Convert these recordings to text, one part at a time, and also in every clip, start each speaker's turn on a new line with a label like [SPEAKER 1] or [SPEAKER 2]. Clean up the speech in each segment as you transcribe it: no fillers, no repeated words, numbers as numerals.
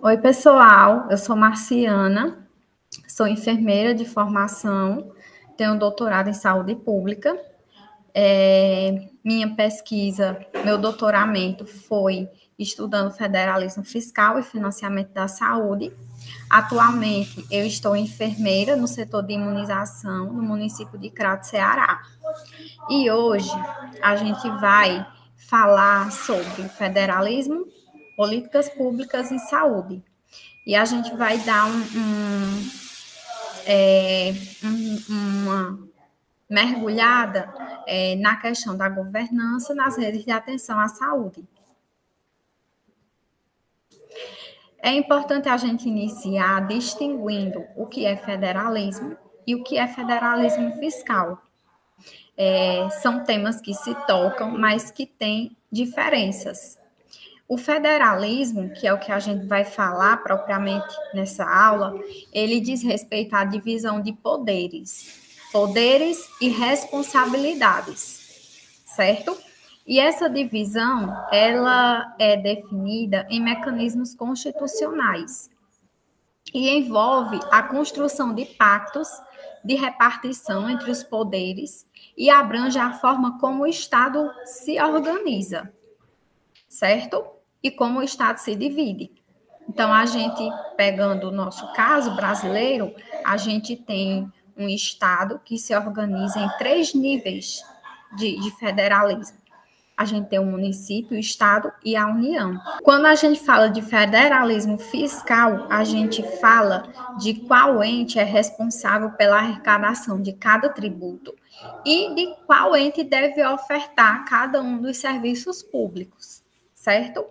[SPEAKER 1] Oi, pessoal. Eu sou Marciana, sou enfermeira de formação, tenho doutorado em saúde pública. Minha pesquisa, meu doutoramento foi estudando federalismo fiscal e financiamento da saúde. Atualmente, eu estou enfermeira no setor de imunização no município de Crato, Ceará. E hoje a gente vai falar sobre federalismo, políticas públicas em saúde. E a gente vai dar uma mergulhada na questão da governança nas redes de atenção à saúde. É importante a gente iniciar distinguindo o que é federalismo e o que é federalismo fiscal. São temas que se tocam, mas que têm diferenças. O federalismo, que é o que a gente vai falar propriamente nessa aula, ele diz respeito à divisão de poderes e responsabilidades, certo? E essa divisão, ela é definida em mecanismos constitucionais e envolve a construção de pactos de repartição entre os poderes e abrange a forma como o Estado se organiza, certo? E como o Estado se divide. Então, a gente, pegando o nosso caso brasileiro, a gente tem um Estado que se organiza em 3 níveis de federalismo. A gente tem o município, o Estado e a União. Quando a gente fala de federalismo fiscal, a gente fala de qual ente é responsável pela arrecadação de cada tributo e de qual ente deve ofertar cada um dos serviços públicos, certo?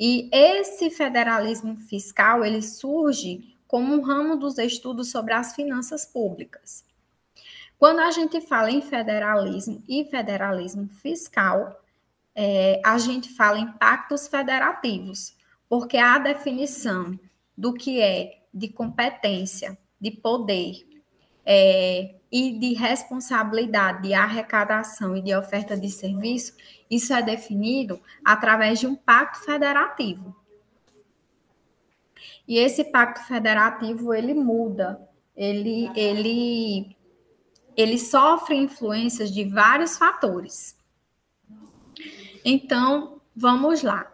[SPEAKER 1] E esse federalismo fiscal, ele surge como um ramo dos estudos sobre as finanças públicas. Quando a gente fala em federalismo e federalismo fiscal, a gente fala em pactos federativos, porque a definição do que é de competência, de poder e de responsabilidade de arrecadação e de oferta de serviço, isso é definido através de um pacto federativo. E esse pacto federativo, ele muda, ele sofre influências de vários fatores. Então, vamos lá.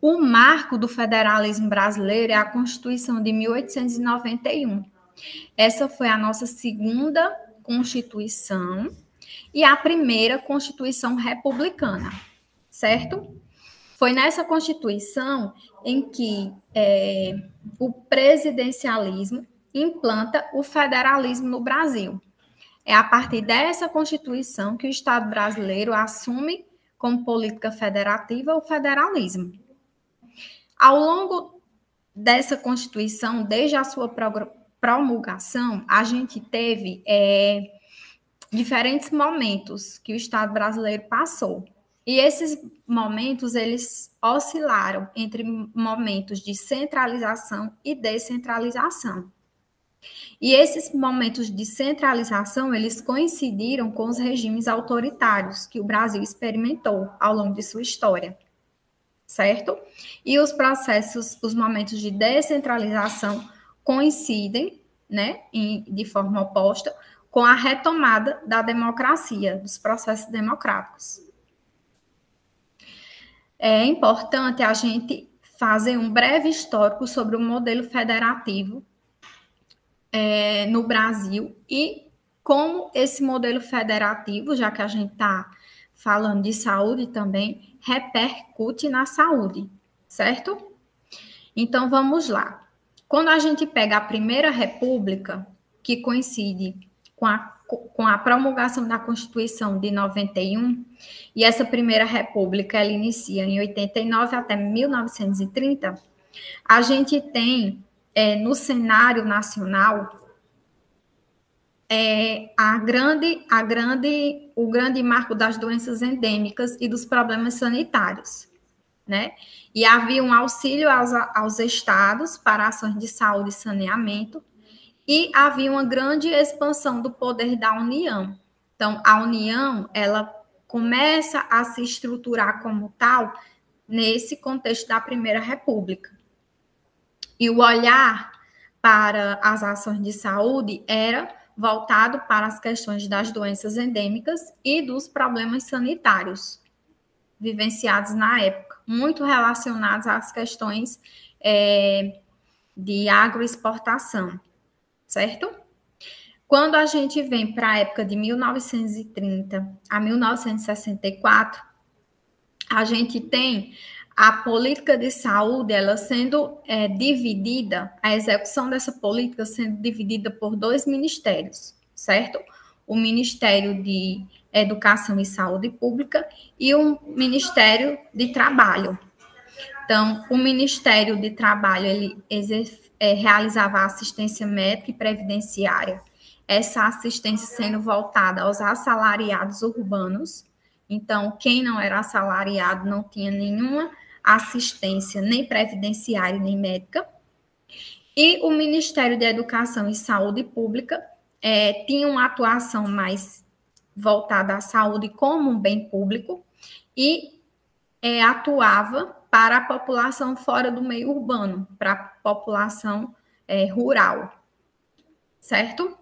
[SPEAKER 1] O marco do federalismo brasileiro é a Constituição de 1891. Essa foi a nossa segunda Constituição e a primeira Constituição republicana, certo? Foi nessa Constituição em que o presidencialismo implanta o federalismo no Brasil. É a partir dessa Constituição que o Estado brasileiro assume como política federativa o federalismo. Ao longo dessa Constituição, desde a sua promulgação, a gente teve diferentes momentos que o Estado brasileiro passou. E esses momentos, eles oscilaram entre momentos de centralização e descentralização. E esses momentos de centralização, eles coincidiram com os regimes autoritários que o Brasil experimentou ao longo de sua história, certo? E os processos, os momentos de descentralização coincidem, né, de forma oposta, com a retomada da democracia, dos processos democráticos. É importante a gente fazer um breve histórico sobre o modelo federativo no Brasil e como esse modelo federativo, já que a gente está falando de saúde também, repercute na saúde, certo? Então, vamos lá. Quando a gente pega a Primeira República, que coincide com a promulgação da Constituição de 91, e essa Primeira República, ela inicia em 89 até 1930, a gente tem no cenário nacional o grande marco das doenças endêmicas e dos problemas sanitários, né? E havia um auxílio aos estados para ações de saúde e saneamento, e havia uma grande expansão do poder da União. Então, a União, ela começa a se estruturar como tal nesse contexto da Primeira República. E o olhar para as ações de saúde era voltado para as questões das doenças endêmicas e dos problemas sanitários vivenciados na época, muito relacionados às questões de agroexportação, certo? Quando a gente vem para a época de 1930 a 1964, a gente tem a política de saúde, ela sendo dividida, a execução dessa política sendo dividida por dois ministérios, certo? O Ministério de Educação e Saúde Pública e o Ministério de Trabalho. Então, o Ministério de Trabalho, ele realizava assistência médica e previdenciária, essa assistência sendo voltada aos assalariados urbanos. Então, quem não era assalariado não tinha nenhuma assistência, nem previdenciária, nem médica. E o Ministério de Educação e Saúde Pública tinha uma atuação mais voltada à saúde como um bem público e atuava para a população fora do meio urbano, para a população rural, certo?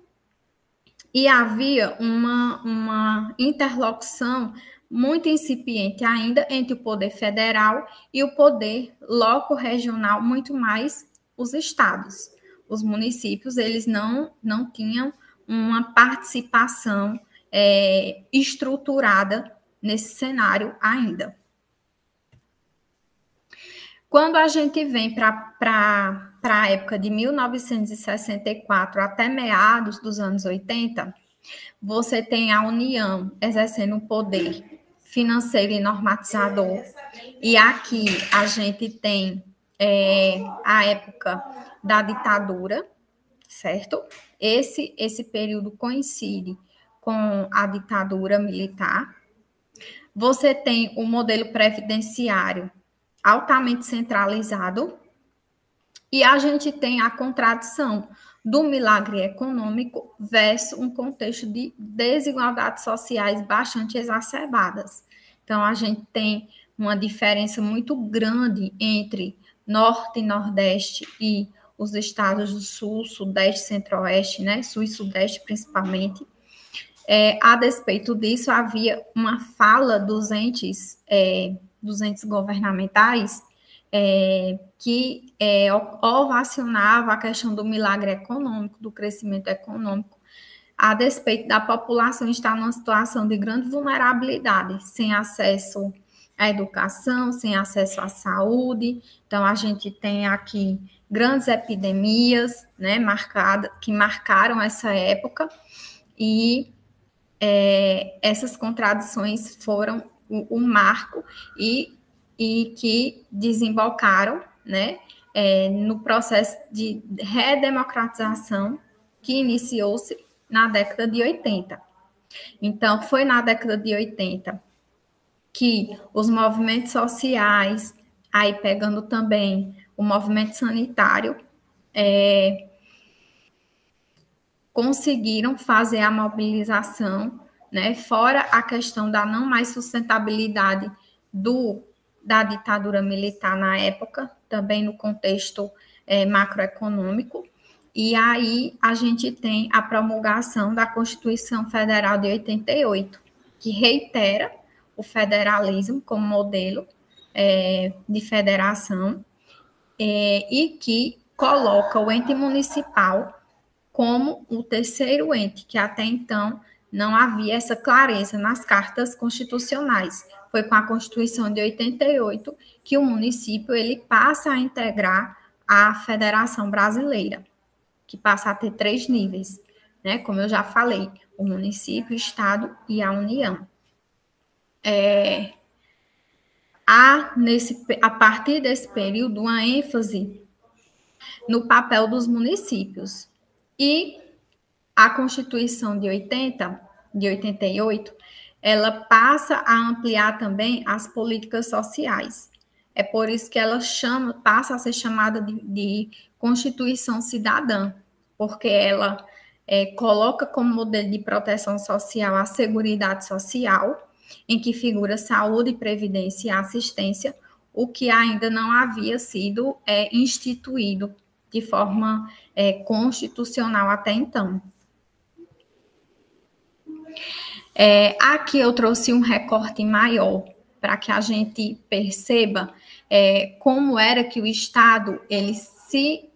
[SPEAKER 1] E havia uma interlocução muito incipiente ainda entre o poder federal e o poder loco-regional, muito mais os estados. Os municípios, eles não tinham uma participação estruturada nesse cenário ainda. Quando a gente vem para a época de 1964 até meados dos anos 80, você tem a União exercendo um poder financeiro e normatizador. E aqui a gente tem a época da ditadura, certo? Esse período coincide com a ditadura militar. Você tem o modelo previdenciário altamente centralizado, e a gente tem a contradição do milagre econômico versus um contexto de desigualdades sociais bastante exacerbadas. Então, a gente tem uma diferença muito grande entre Norte e Nordeste e os estados do Sul, Sudeste, Centro-Oeste, né? Sul e Sudeste principalmente. A despeito disso, havia uma fala dos entes governamentais que ovacionava a questão do milagre econômico, do crescimento econômico, a despeito da população estar numa situação de grande vulnerabilidade, sem acesso à educação, sem acesso à saúde. Então, a gente tem aqui grandes epidemias, né, que marcaram essa época, e essas contradições foram o marco e que desembocaram, né, no processo de redemocratização que iniciou-se na década de 80. Então, foi na década de 80 que os movimentos sociais, aí pegando também o movimento sanitário, conseguiram fazer a mobilização, né, fora a questão da não mais sustentabilidade da ditadura militar na época, também no contexto macroeconômico. E aí a gente tem a promulgação da Constituição Federal de 88, que reitera o federalismo como modelo de federação e que coloca o ente municipal como o terceiro ente, que até então não havia essa clareza nas cartas constitucionais. Foi com a Constituição de 88 que o município ele passa a integrar a Federação Brasileira, que passa a ter 3 níveis, né? Como eu já falei, o município, o estado e a União. A partir desse período, uma ênfase no papel dos municípios. E a Constituição de 88, ela passa a ampliar também as políticas sociais. É por isso que ela passa a ser chamada de Constituição Cidadã, porque ela coloca como modelo de proteção social a Seguridade Social, em que figura saúde, previdência e assistência, o que ainda não havia sido instituído de forma constitucional até então. Aqui eu trouxe um recorte maior para que a gente perceba como era que o Estado ele se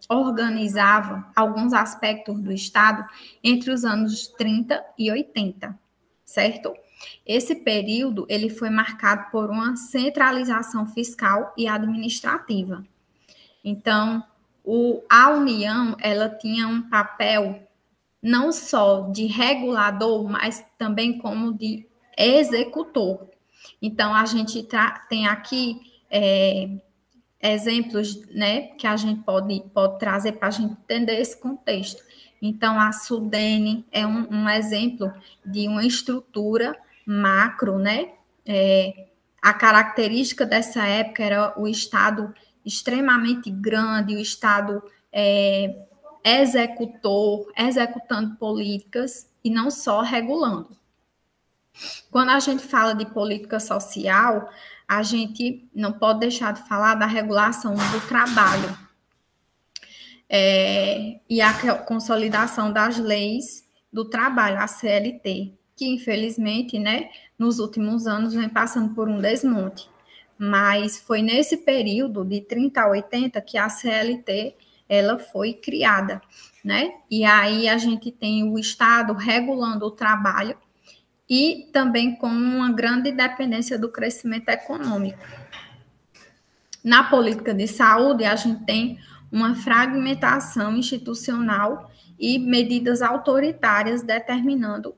[SPEAKER 1] organizava, alguns aspectos do Estado, entre os anos 30 e 80, certo? Esse período ele foi marcado por uma centralização fiscal e administrativa. Então, a União ela tinha um papel não só de regulador, mas também como de executor. Então, a gente tem aqui exemplos, né, que a gente pode trazer para a gente entender esse contexto. Então, a Sudene é um exemplo de uma estrutura macro, né? A característica dessa época era o Estado extremamente grande, o Estado executando políticas e não só regulando. Quando a gente fala de política social, a gente não pode deixar de falar da regulação do trabalho e a consolidação das leis do trabalho, a CLT, que infelizmente, né, nos últimos anos vem passando por um desmonte. Mas foi nesse período de 30 a 80 que a CLT ela foi criada, né? E aí a gente tem o Estado regulando o trabalho e também com uma grande dependência do crescimento econômico. Na política de saúde, a gente tem uma fragmentação institucional e medidas autoritárias determinando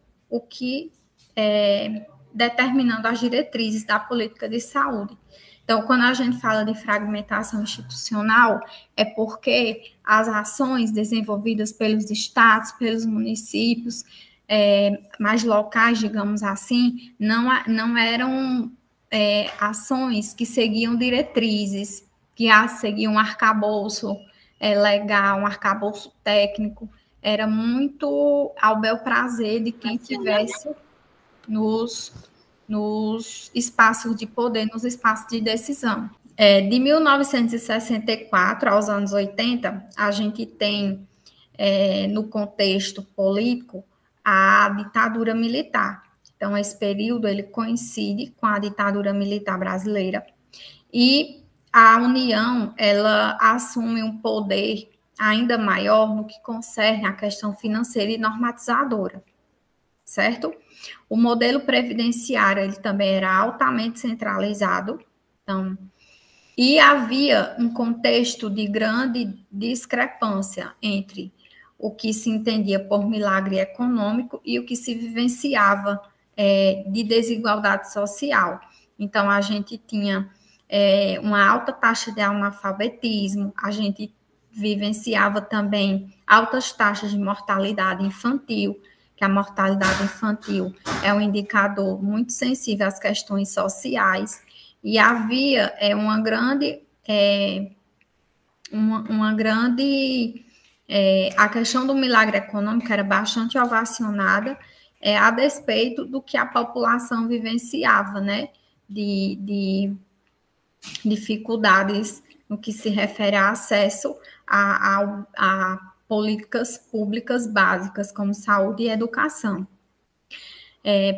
[SPEAKER 1] determinando as diretrizes da política de saúde. Então, quando a gente fala de fragmentação institucional, é porque as ações desenvolvidas pelos estados, pelos municípios, mais locais, digamos assim, não eram ações que seguiam diretrizes, que seguiam um arcabouço legal, um arcabouço técnico. Era muito ao bel prazer de quem tivesse nos espaços de poder, nos espaços de decisão. De 1964 aos anos 80, a gente tem, no contexto político, a ditadura militar. Então, esse período ele coincide com a ditadura militar brasileira e a União ela assume um poder ainda maior no que concerne a questão financeira e normatizadora, certo? O modelo previdenciário ele também era altamente centralizado, então, e havia um contexto de grande discrepância entre o que se entendia por milagre econômico e o que se vivenciava de desigualdade social. Então, a gente tinha uma alta taxa de analfabetismo, a gente vivenciava também altas taxas de mortalidade infantil, que a mortalidade infantil é um indicador muito sensível às questões sociais, e havia uma grande a questão do milagre econômico era bastante ovacionada, a despeito do que a população vivenciava, né, de dificuldades no que se refere a acesso a políticas públicas básicas, como saúde e educação.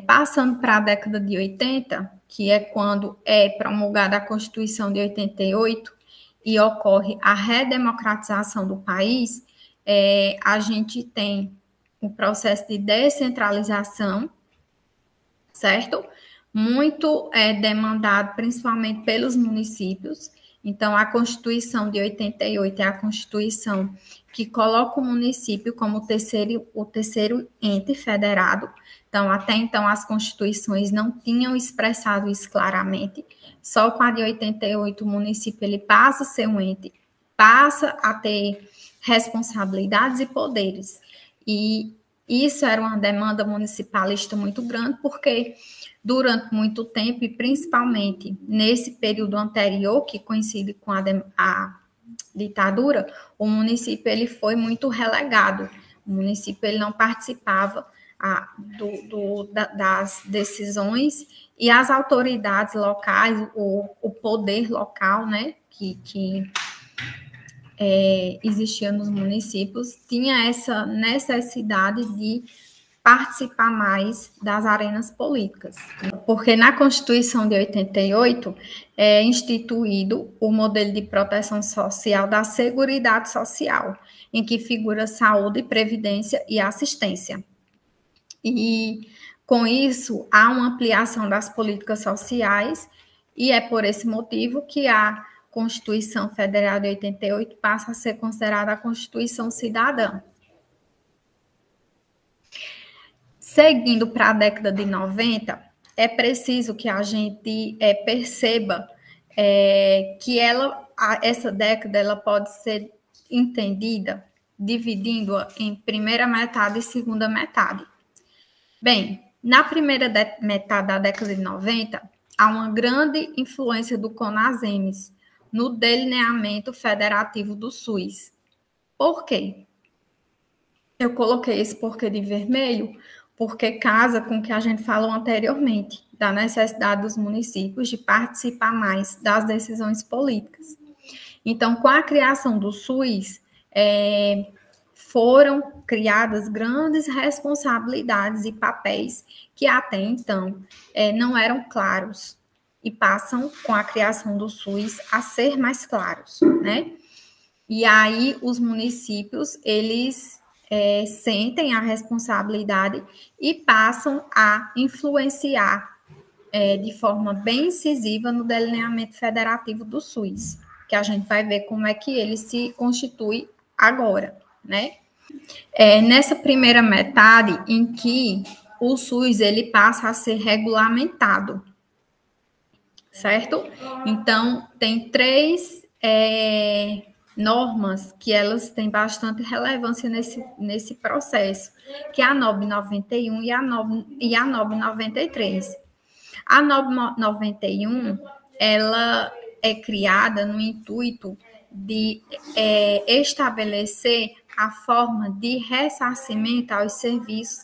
[SPEAKER 1] Passando para a década de 80, que é quando é promulgada a Constituição de 88 e ocorre a redemocratização do país, a gente tem um processo de descentralização, certo? Muito demandado principalmente pelos municípios. Então, a Constituição de 88 é a Constituição que coloca o município como o terceiro ente federado. Então, até então, as constituições não tinham expressado isso claramente. Só com a de 88, o município ele passa a ser um ente, passa a ter responsabilidades e poderes. E isso era uma demanda municipalista muito grande, porque durante muito tempo, e principalmente nesse período anterior, que coincide com a ditadura, o município ele foi muito relegado. O município ele não participava das decisões, e as autoridades locais, o poder local, né, que existia nos municípios, tinha essa necessidade de participar mais das arenas políticas. Porque na Constituição de 88 é instituído o modelo de proteção social da Seguridade Social, em que figura saúde, previdência e assistência. E com isso há uma ampliação das políticas sociais, e é por esse motivo que a Constituição Federal de 88 passa a ser considerada a Constituição Cidadã. Seguindo para a década de 90, é preciso que a gente perceba que essa década ela pode ser entendida dividindo-a em primeira metade e segunda metade. Bem, na primeira metade da década de 90, há uma grande influência do CONASEMES no delineamento federativo do SUS. Por quê? Eu coloquei esse porquê de vermelho porque casa com o que a gente falou anteriormente, da necessidade dos municípios de participar mais das decisões políticas. Então, com a criação do SUS, foram criadas grandes responsabilidades e papéis que até então não eram claros e passam, com a criação do SUS, a ser mais claros, né? E aí, os municípios, eles sentem a responsabilidade e passam a influenciar de forma bem incisiva no delineamento federativo do SUS, que a gente vai ver como é que ele se constitui agora, né? Nessa primeira metade em que o SUS ele passa a ser regulamentado, certo? Então, tem três normas que elas têm bastante relevância nesse processo, que é a NOB 91 e a NOB 93. A NOB 91, ela é criada no intuito de estabelecer a forma de ressarcimento aos serviços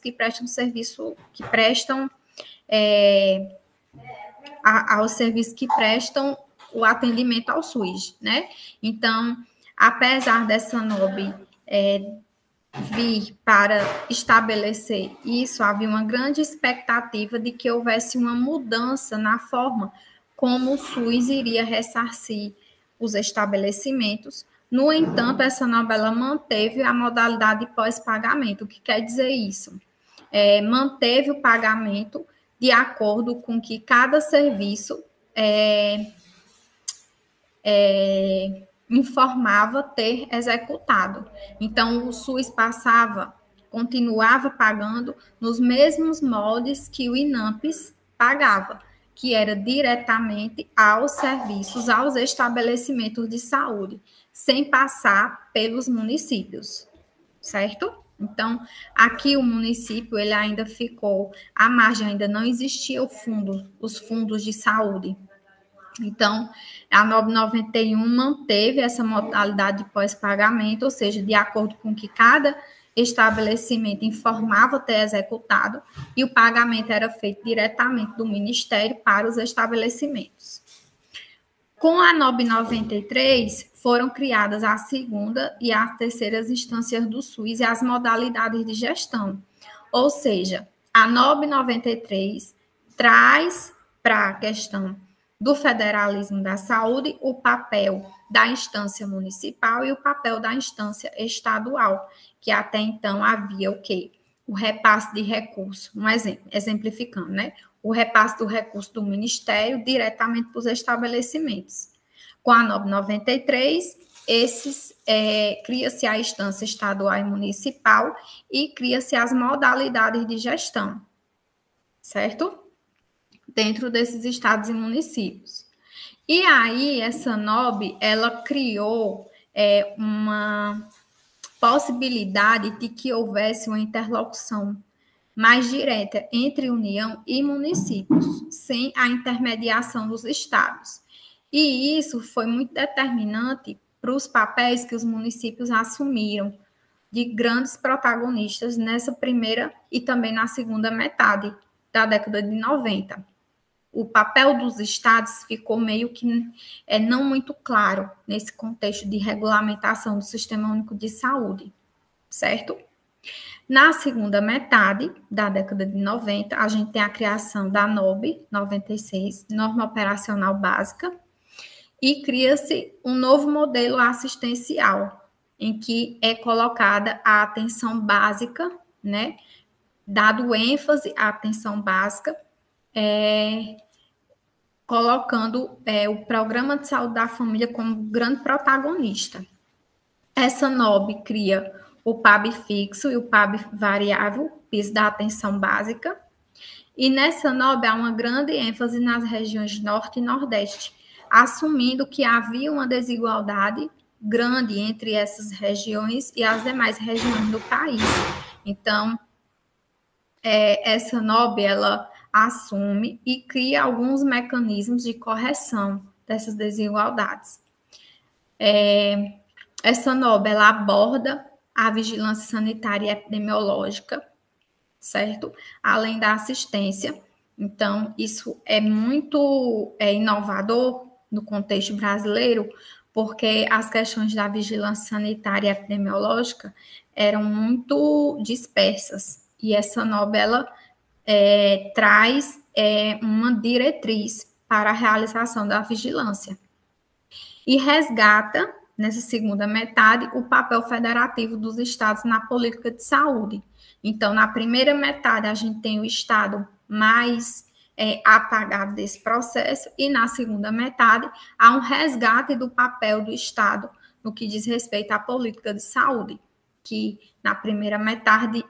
[SPEAKER 1] aos serviços que prestam o atendimento ao SUS, né? Então, apesar dessa NOB vir para estabelecer isso, havia uma grande expectativa de que houvesse uma mudança na forma como o SUS iria ressarcir os estabelecimentos. No entanto, essa novela manteve a modalidade pós-pagamento. O que quer dizer isso? Manteve o pagamento de acordo com que cada serviço informava ter executado. Então, o SUS continuava pagando nos mesmos moldes que o INAMPS pagava, que era diretamente aos serviços, aos estabelecimentos de saúde, sem passar pelos municípios, certo? Então, aqui o município, ele ainda ficou à margem, ainda não existia os fundos de saúde. Então, a NOB 91 manteve essa modalidade de pós-pagamento, ou seja, de acordo com que cada estabelecimento informava ter executado, e o pagamento era feito diretamente do Ministério para os estabelecimentos. Com a NOB 93, foram criadas a segunda e a terceira instâncias do SUS e as modalidades de gestão. Ou seja, a NOB 93 traz para a questão do federalismo da saúde o papel da instância municipal e o papel da instância estadual, que até então havia o quê? O repasse de recursos, um exemplo, exemplificando, né? O repasse do recurso do Ministério diretamente para os estabelecimentos. Com a NOB 93, cria-se a instância estadual e municipal e cria-se as modalidades de gestão, certo? Dentro desses estados e municípios. E aí, essa NOB, ela criou uma possibilidade de que houvesse uma interlocução mais direta entre União e municípios, sem a intermediação dos estados. E isso foi muito determinante para os papéis que os municípios assumiram de grandes protagonistas nessa primeira e também na segunda metade da década de 90. o papel dos estados ficou meio que não muito claro nesse contexto de regulamentação do Sistema Único de Saúde, certo? Na segunda metade da década de 90, a gente tem a criação da NOB 96, Norma Operacional Básica, e cria-se um novo modelo assistencial, em que é colocada a atenção básica, né? Dado ênfase à atenção básica, colocando o Programa de Saúde da Família como grande protagonista. Essa NOB cria o PAB fixo e o PAB variável, piso da atenção básica, e nessa NOB há uma grande ênfase nas regiões Norte e Nordeste, assumindo que havia uma desigualdade grande entre essas regiões e as demais regiões do país. Então, essa NOB, ela assume e cria alguns mecanismos de correção dessas desigualdades. Essa NOB, ela aborda a vigilância sanitária e epidemiológica, certo? Além da assistência. Então, isso é muito inovador no contexto brasileiro, porque as questões da vigilância sanitária e epidemiológica eram muito dispersas. E essa NOB, ela traz uma diretriz para a realização da vigilância. E resgata, nessa segunda metade, o papel federativo dos estados na política de saúde. Então, na primeira metade, a gente tem o estado mais apagado desse processo, e na segunda metade, há um resgate do papel do estado no que diz respeito à política de saúde, que na primeira metade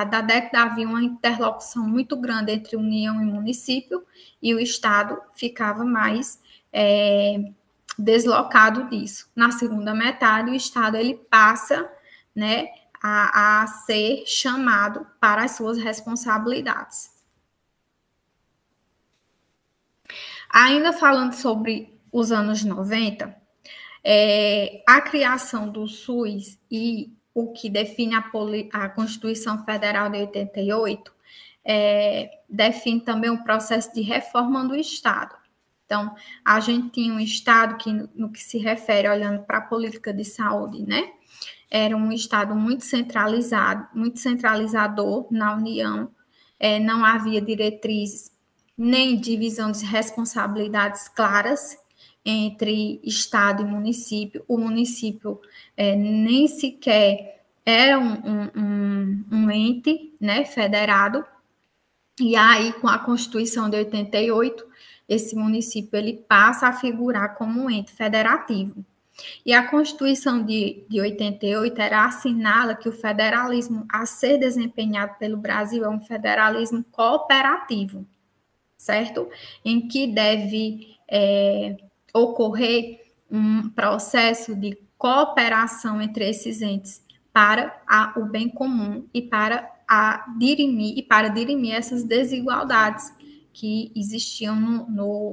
[SPEAKER 1] da década havia uma interlocução muito grande entre União e município, e o estado ficava mais deslocado disso. Na segunda metade, o estado ele passa, né, a ser chamado para as suas responsabilidades. Ainda falando sobre os anos 90, a criação do SUS e o que define a Constituição Federal de 88 define também o processo de reforma do Estado. Então, a gente tinha um Estado que, no que se refere, olhando para a política de saúde, né, era um Estado muito centralizado, muito centralizador na União, não havia diretrizes nem divisão de responsabilidades claras entre Estado e município. O município nem sequer era um ente, né, federado, e aí, com a Constituição de 88, esse município ele passa a figurar como um ente federativo. E a Constituição de 88 assinala que o federalismo a ser desempenhado pelo Brasil é um federalismo cooperativo, certo? Em que deve ocorrer um processo de cooperação entre esses entes para o bem comum e para dirimir essas desigualdades que existiam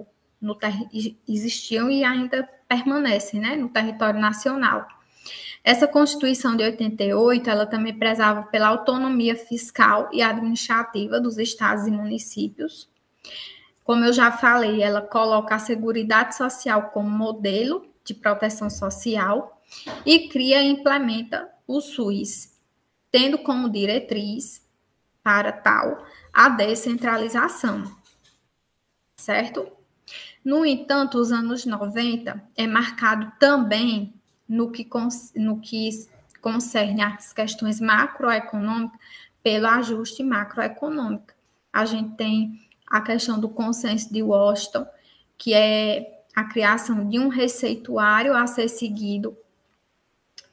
[SPEAKER 1] existiam e ainda permanecem, né, no território nacional. Essa Constituição de 88, ela também prezava pela autonomia fiscal e administrativa dos estados e municípios. Como eu já falei, ela coloca a Seguridade Social como modelo de proteção social e cria e implementa o SUS, tendo como diretriz para tal a descentralização, certo? No entanto, os anos 90 é marcado também no que concerne às questões macroeconômicas pelo ajuste macroeconômico. A gente tem a questão do consenso de Washington, que é a criação de um receituário a ser seguido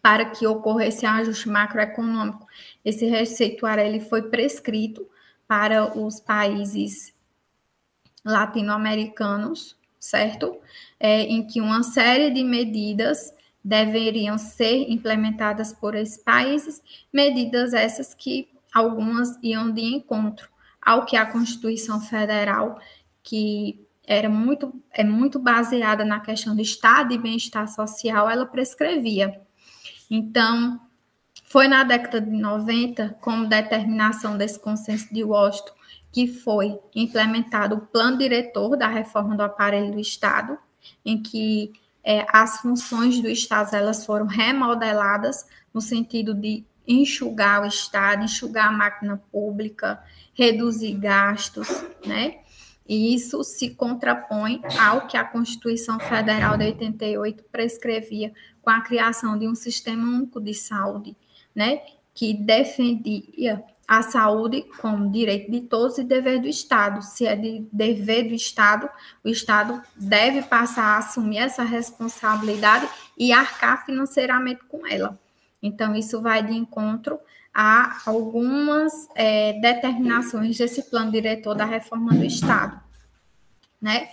[SPEAKER 1] para que ocorresse ajuste macroeconômico. Esse receituário ele foi prescrito para os países latino-americanos, certo? Em que uma série de medidas deveriam ser implementadas por esses países, medidas essas que algumas iam de encontro ao que a Constituição Federal, que é muito baseada na questão do Estado e bem-estar social, ela prescrevia. Então, foi na década de 90, como determinação desse consenso de Washington, que foi implementado o plano diretor da reforma do aparelho do Estado, em que as funções do Estado elas foram remodeladas no sentido de enxugar o Estado, enxugar a máquina pública, reduzir gastos, né? E isso se contrapõe ao que a Constituição Federal de 88 prescrevia com a criação de um sistema único de saúde, né? Que defendia a saúde como direito de todos e dever do Estado. Se é de dever do Estado, o Estado deve passar a assumir essa responsabilidade e arcar financeiramente com ela. Então, isso vai de encontro a algumas determinações desse plano diretor da reforma do Estado, né?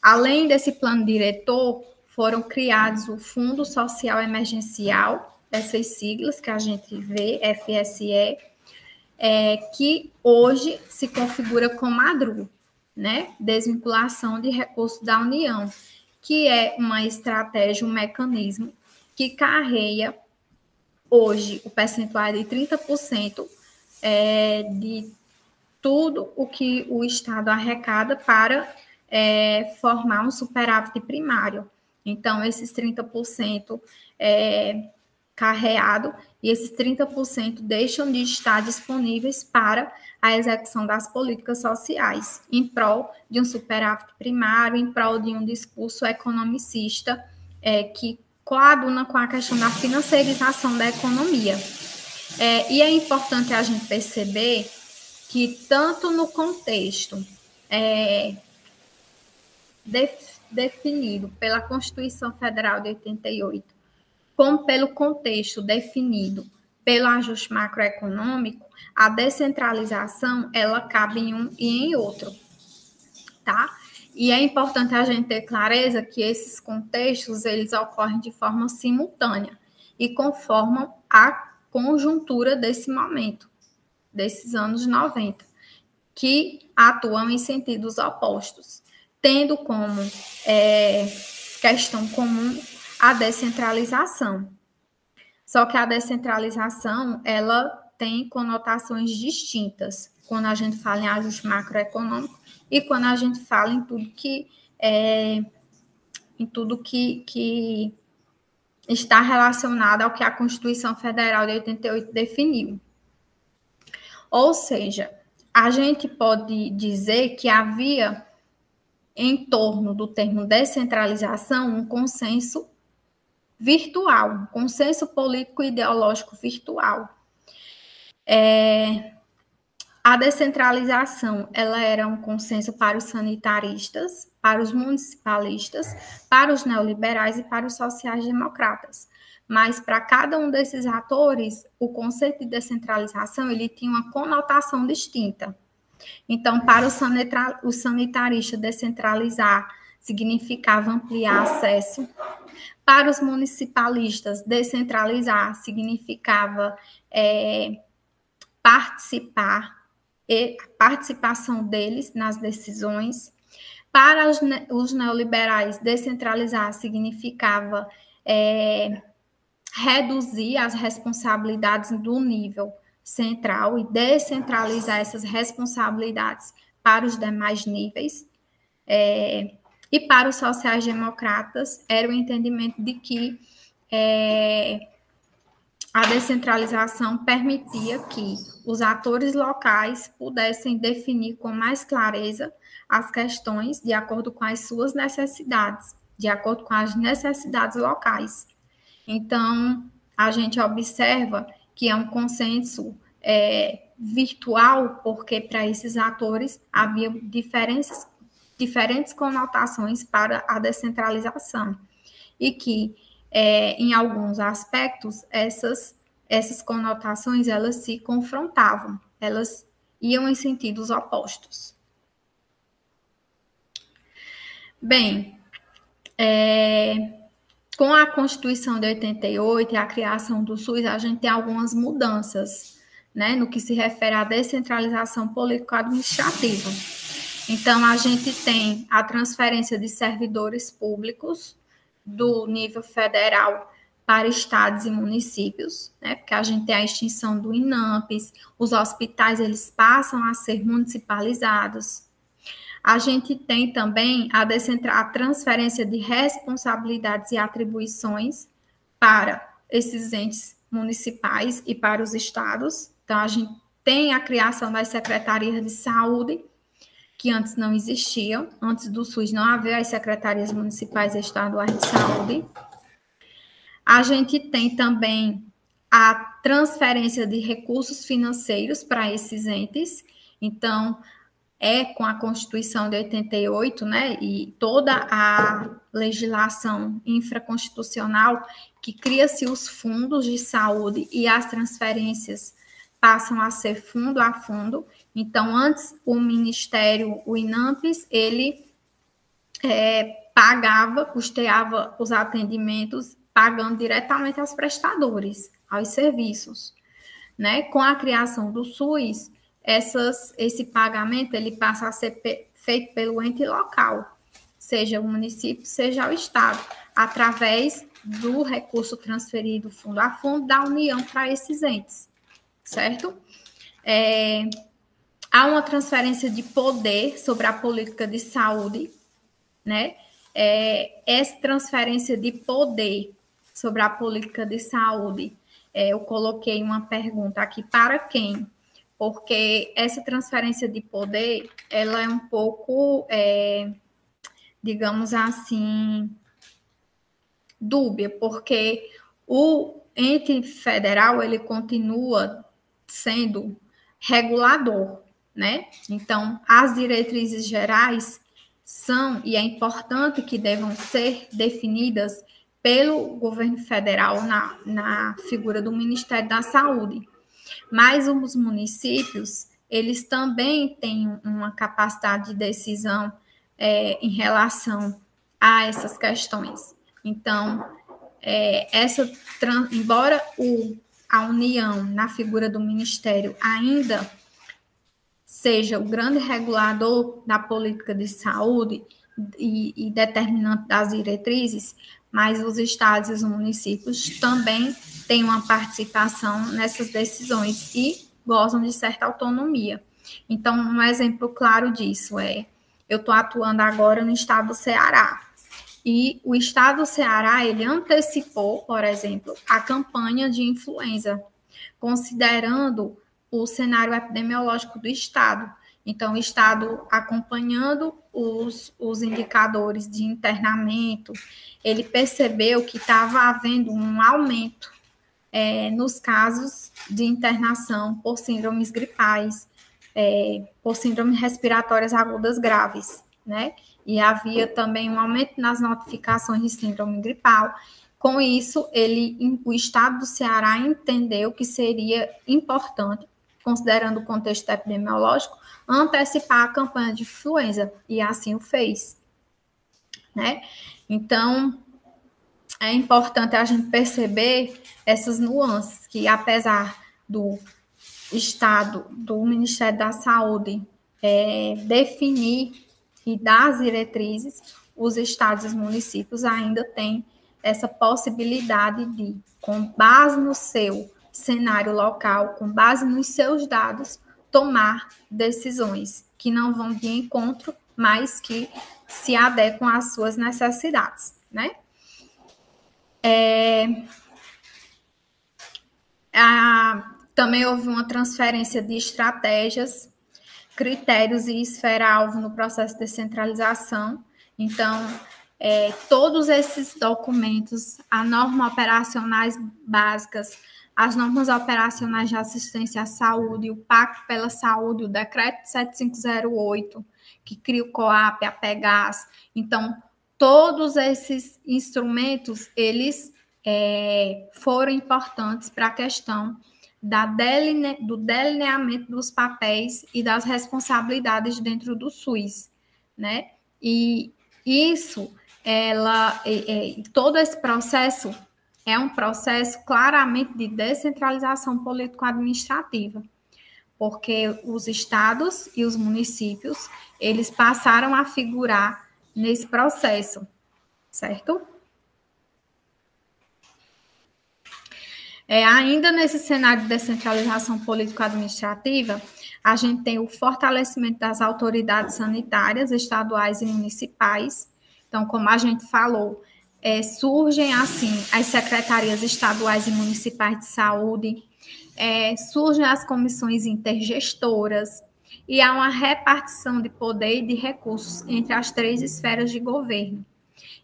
[SPEAKER 1] Além desse plano diretor, foram criados o Fundo Social Emergencial, essas siglas que a gente vê, FSE, que hoje se configura como ADRU, né? Desvinculação de recursos da União, que é uma estratégia, um mecanismo que carreia hoje o percentual de 30% de tudo o que o Estado arrecada para formar um superávit primário. Então, esses 30% carreado e esses 30% deixam de estar disponíveis para a execução das políticas sociais, em prol de um superávit primário, em prol de um discurso economicista que coaduna com a questão da financiarização da economia. E é importante a gente perceber que tanto no contexto definido pela Constituição Federal de 88, como pelo contexto definido pelo ajuste macroeconômico, a descentralização, ela cabe em um e em outro, tá? E é importante a gente ter clareza que esses contextos, eles ocorrem de forma simultânea e conformam a conjuntura desse momento, desses anos 90, que atuam em sentidos opostos, tendo como questão comum a descentralização. Só que a descentralização, ela tem conotações distintas quando a gente fala em ajuste macroeconômico e quando a gente fala em tudo que está relacionado ao que a Constituição Federal de 88 definiu. Ou seja, a gente pode dizer que havia, em torno do termo descentralização, um consenso virtual, um consenso político e ideológico virtual. A descentralização, ela era um consenso para os sanitaristas, para os municipalistas, para os neoliberais e para os sociais-democratas. Mas para cada um desses atores, o conceito de descentralização ele tinha uma conotação distinta. Então, para o sanitarista, descentralizar significava ampliar acesso. Para os municipalistas, descentralizar significava a participação deles nas decisões. Para os neoliberais, descentralizar significava reduzir as responsabilidades do nível central e descentralizar essas responsabilidades para os demais níveis. E para os sociais-democratas, era o entendimento de que a descentralização permitia que os atores locais pudessem definir com mais clareza as questões de acordo com as suas necessidades, de acordo com as necessidades locais. Então, a gente observa que é um consenso virtual, porque para esses atores havia diferentes conotações para a descentralização, e que, em alguns aspectos, essas conotações, elas se confrontavam, elas iam em sentidos opostos. Bem, com a Constituição de 88 e a criação do SUS, a gente tem algumas mudanças, né, no que se refere à descentralização político-administrativa. Então, a gente tem a transferência de servidores públicos do nível federal para estados e municípios, né? Porque a gente tem a extinção do INAMPES, os hospitais eles passam a ser municipalizados. A gente tem também a transferência de responsabilidades e atribuições para esses entes municipais e para os estados. Então, a gente tem a criação das secretarias de saúde, que antes não existiam. Antes do SUS não havia as secretarias municipais e estaduais de saúde. A gente tem também a transferência de recursos financeiros para esses entes. Então, com a Constituição de 88, né, e toda a legislação infraconstitucional, que cria-se os fundos de saúde e as transferências passam a ser fundo a fundo. Então, antes, o Ministério, o INAMPES, ele custeava os atendimentos, pagando diretamente aos prestadores, aos serviços, né? Com a criação do SUS, esse pagamento ele passa a ser feito pelo ente local, seja o município, seja o estado, através do recurso transferido fundo a fundo da União para esses entes, certo? Há uma transferência de poder sobre a política de saúde, né? Essa transferência de poder sobre a política de saúde, eu coloquei uma pergunta aqui, para quem? Porque essa transferência de poder, ela é um pouco, digamos assim, dúbia, porque o ente federal, ele continua sendo regulador, né? Então, as diretrizes gerais são, e é importante que devam ser definidas pelo governo federal na figura do Ministério da Saúde. Mas os municípios, eles também têm uma capacidade de decisão em relação a essas questões. Então, embora a União, na figura do Ministério, ainda seja o grande regulador da política de saúde e determinante das diretrizes, mas os estados e os municípios também têm uma participação nessas decisões e gozam de certa autonomia. Então, um exemplo claro disso eu estou atuando agora no estado do Ceará, e o estado do Ceará, ele antecipou, por exemplo, a campanha de influenza, considerando o cenário epidemiológico do estado. Então, o estado acompanhando os indicadores de internamento, ele percebeu que estava havendo um aumento nos casos de internação por síndromes gripais, por síndromes respiratórias agudas graves, né? E havia também um aumento nas notificações de síndrome gripal. Com isso, o estado do Ceará entendeu que seria importante, considerando o contexto epidemiológico, antecipar a campanha de influenza, e assim o fez, né? Então, é importante a gente perceber essas nuances, que apesar do Estado, do Ministério da Saúde, definir e dar as diretrizes, os estados e os municípios ainda têm essa possibilidade de, com base no seu cenário local, com base nos seus dados, tomar decisões que não vão de encontro, mas que se adequam às suas necessidades, né? Também houve uma transferência de estratégias, critérios e esfera-alvo no processo de descentralização. Então, todos esses documentos, as normas operacionais básicas, as normas operacionais de assistência à saúde, o Pacto pela Saúde, o Decreto 7508, que cria o COAP, a PEGAS. Então, todos esses instrumentos, eles foram importantes para a questão do delineamento dos papéis e das responsabilidades dentro do SUS, né? E isso, todo esse processo é um processo claramente de descentralização político-administrativa, porque os estados e os municípios, eles passaram a figurar nesse processo, certo? Ainda nesse cenário de descentralização político-administrativa, a gente tem o fortalecimento das autoridades sanitárias estaduais e municipais. Então, como a gente falou, surgem, assim, as secretarias estaduais e municipais de saúde, surgem as comissões intergestoras, e há uma repartição de poder e de recursos entre as 3 esferas de governo.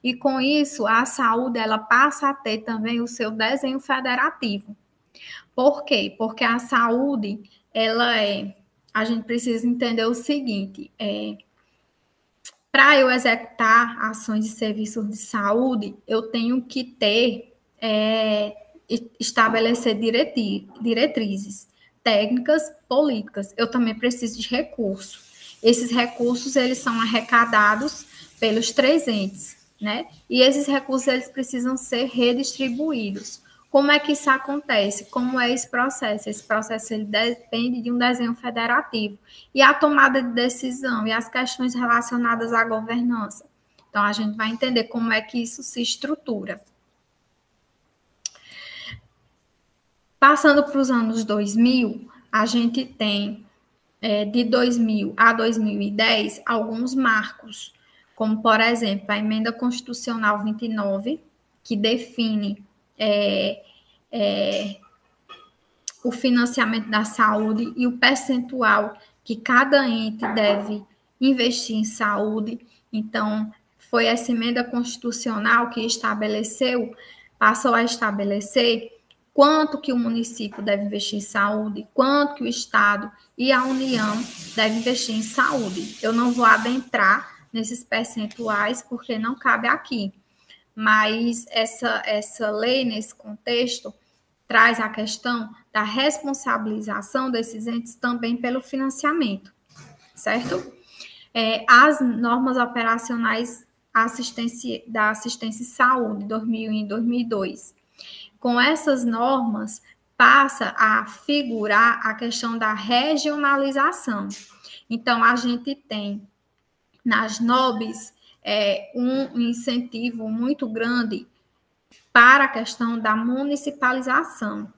[SPEAKER 1] E com isso, a saúde ela passa a ter também o seu desenho federativo. Por quê? Porque a saúde, a gente precisa entender o seguinte, para eu executar ações de serviços de saúde, eu tenho que estabelecer diretrizes técnicas, políticas. Eu também preciso de recursos. Esses recursos, eles são arrecadados pelos 3 entes, né? E esses recursos, eles precisam ser redistribuídos. Como é que isso acontece? Como é esse processo? Esse processo, ele depende de um desenho federativo. E a tomada de decisão e as questões relacionadas à governança. Então, a gente vai entender como é que isso se estrutura. Passando para os anos 2000, a gente tem, de 2000 a 2010, alguns marcos, como, por exemplo, a Emenda Constitucional 29, que define o financiamento da saúde e o percentual que cada ente deve investir em saúde. Então, foi essa emenda constitucional que passou a estabelecer quanto que o município deve investir em saúde, quanto que o Estado e a União devem investir em saúde. Eu não vou adentrar nesses percentuais, porque não cabe aqui. Mas essa lei, nesse contexto, traz a questão da responsabilização desses entes também pelo financiamento, certo? As normas operacionais da assistência em saúde, 2001 e 2002. Com essas normas, passa a figurar a questão da regionalização. Então, a gente tem nas NOBs um incentivo muito grande para a questão da municipalização.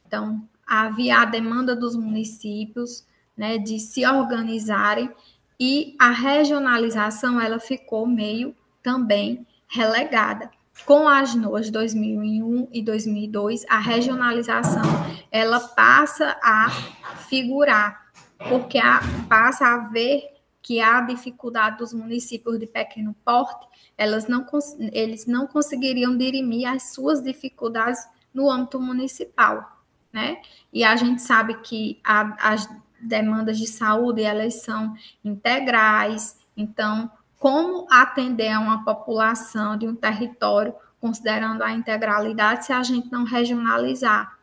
[SPEAKER 1] Então, havia a demanda dos municípios, né, de se organizarem, e a regionalização ela ficou meio também relegada. Com as NOAs 2001 e 2002, a regionalização ela passa a figurar, porque passa a ver que há dificuldade dos municípios de pequeno porte, eles não conseguiriam dirimir as suas dificuldades no âmbito municipal, né? E a gente sabe que as demandas de saúde, elas são integrais, então, como atender a uma população de um território, considerando a integralidade, se a gente não regionalizar,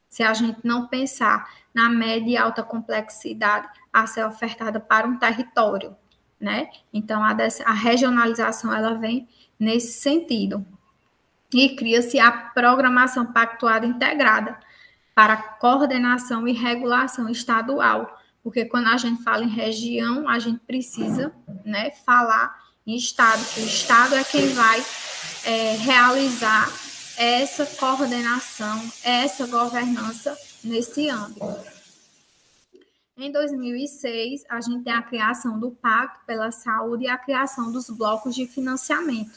[SPEAKER 1] se a gente não pensar na média e alta complexidade a ser ofertada para um território, né? Então, a regionalização, ela vem nesse sentido. E cria-se a programação pactuada integrada para coordenação e regulação estadual, porque quando a gente fala em região, a gente precisa, né, falar em estado, que o estado é quem vai realizar essa coordenação, essa governança nesse âmbito. Em 2006, a gente tem a criação do Pacto pela Saúde e a criação dos blocos de financiamento,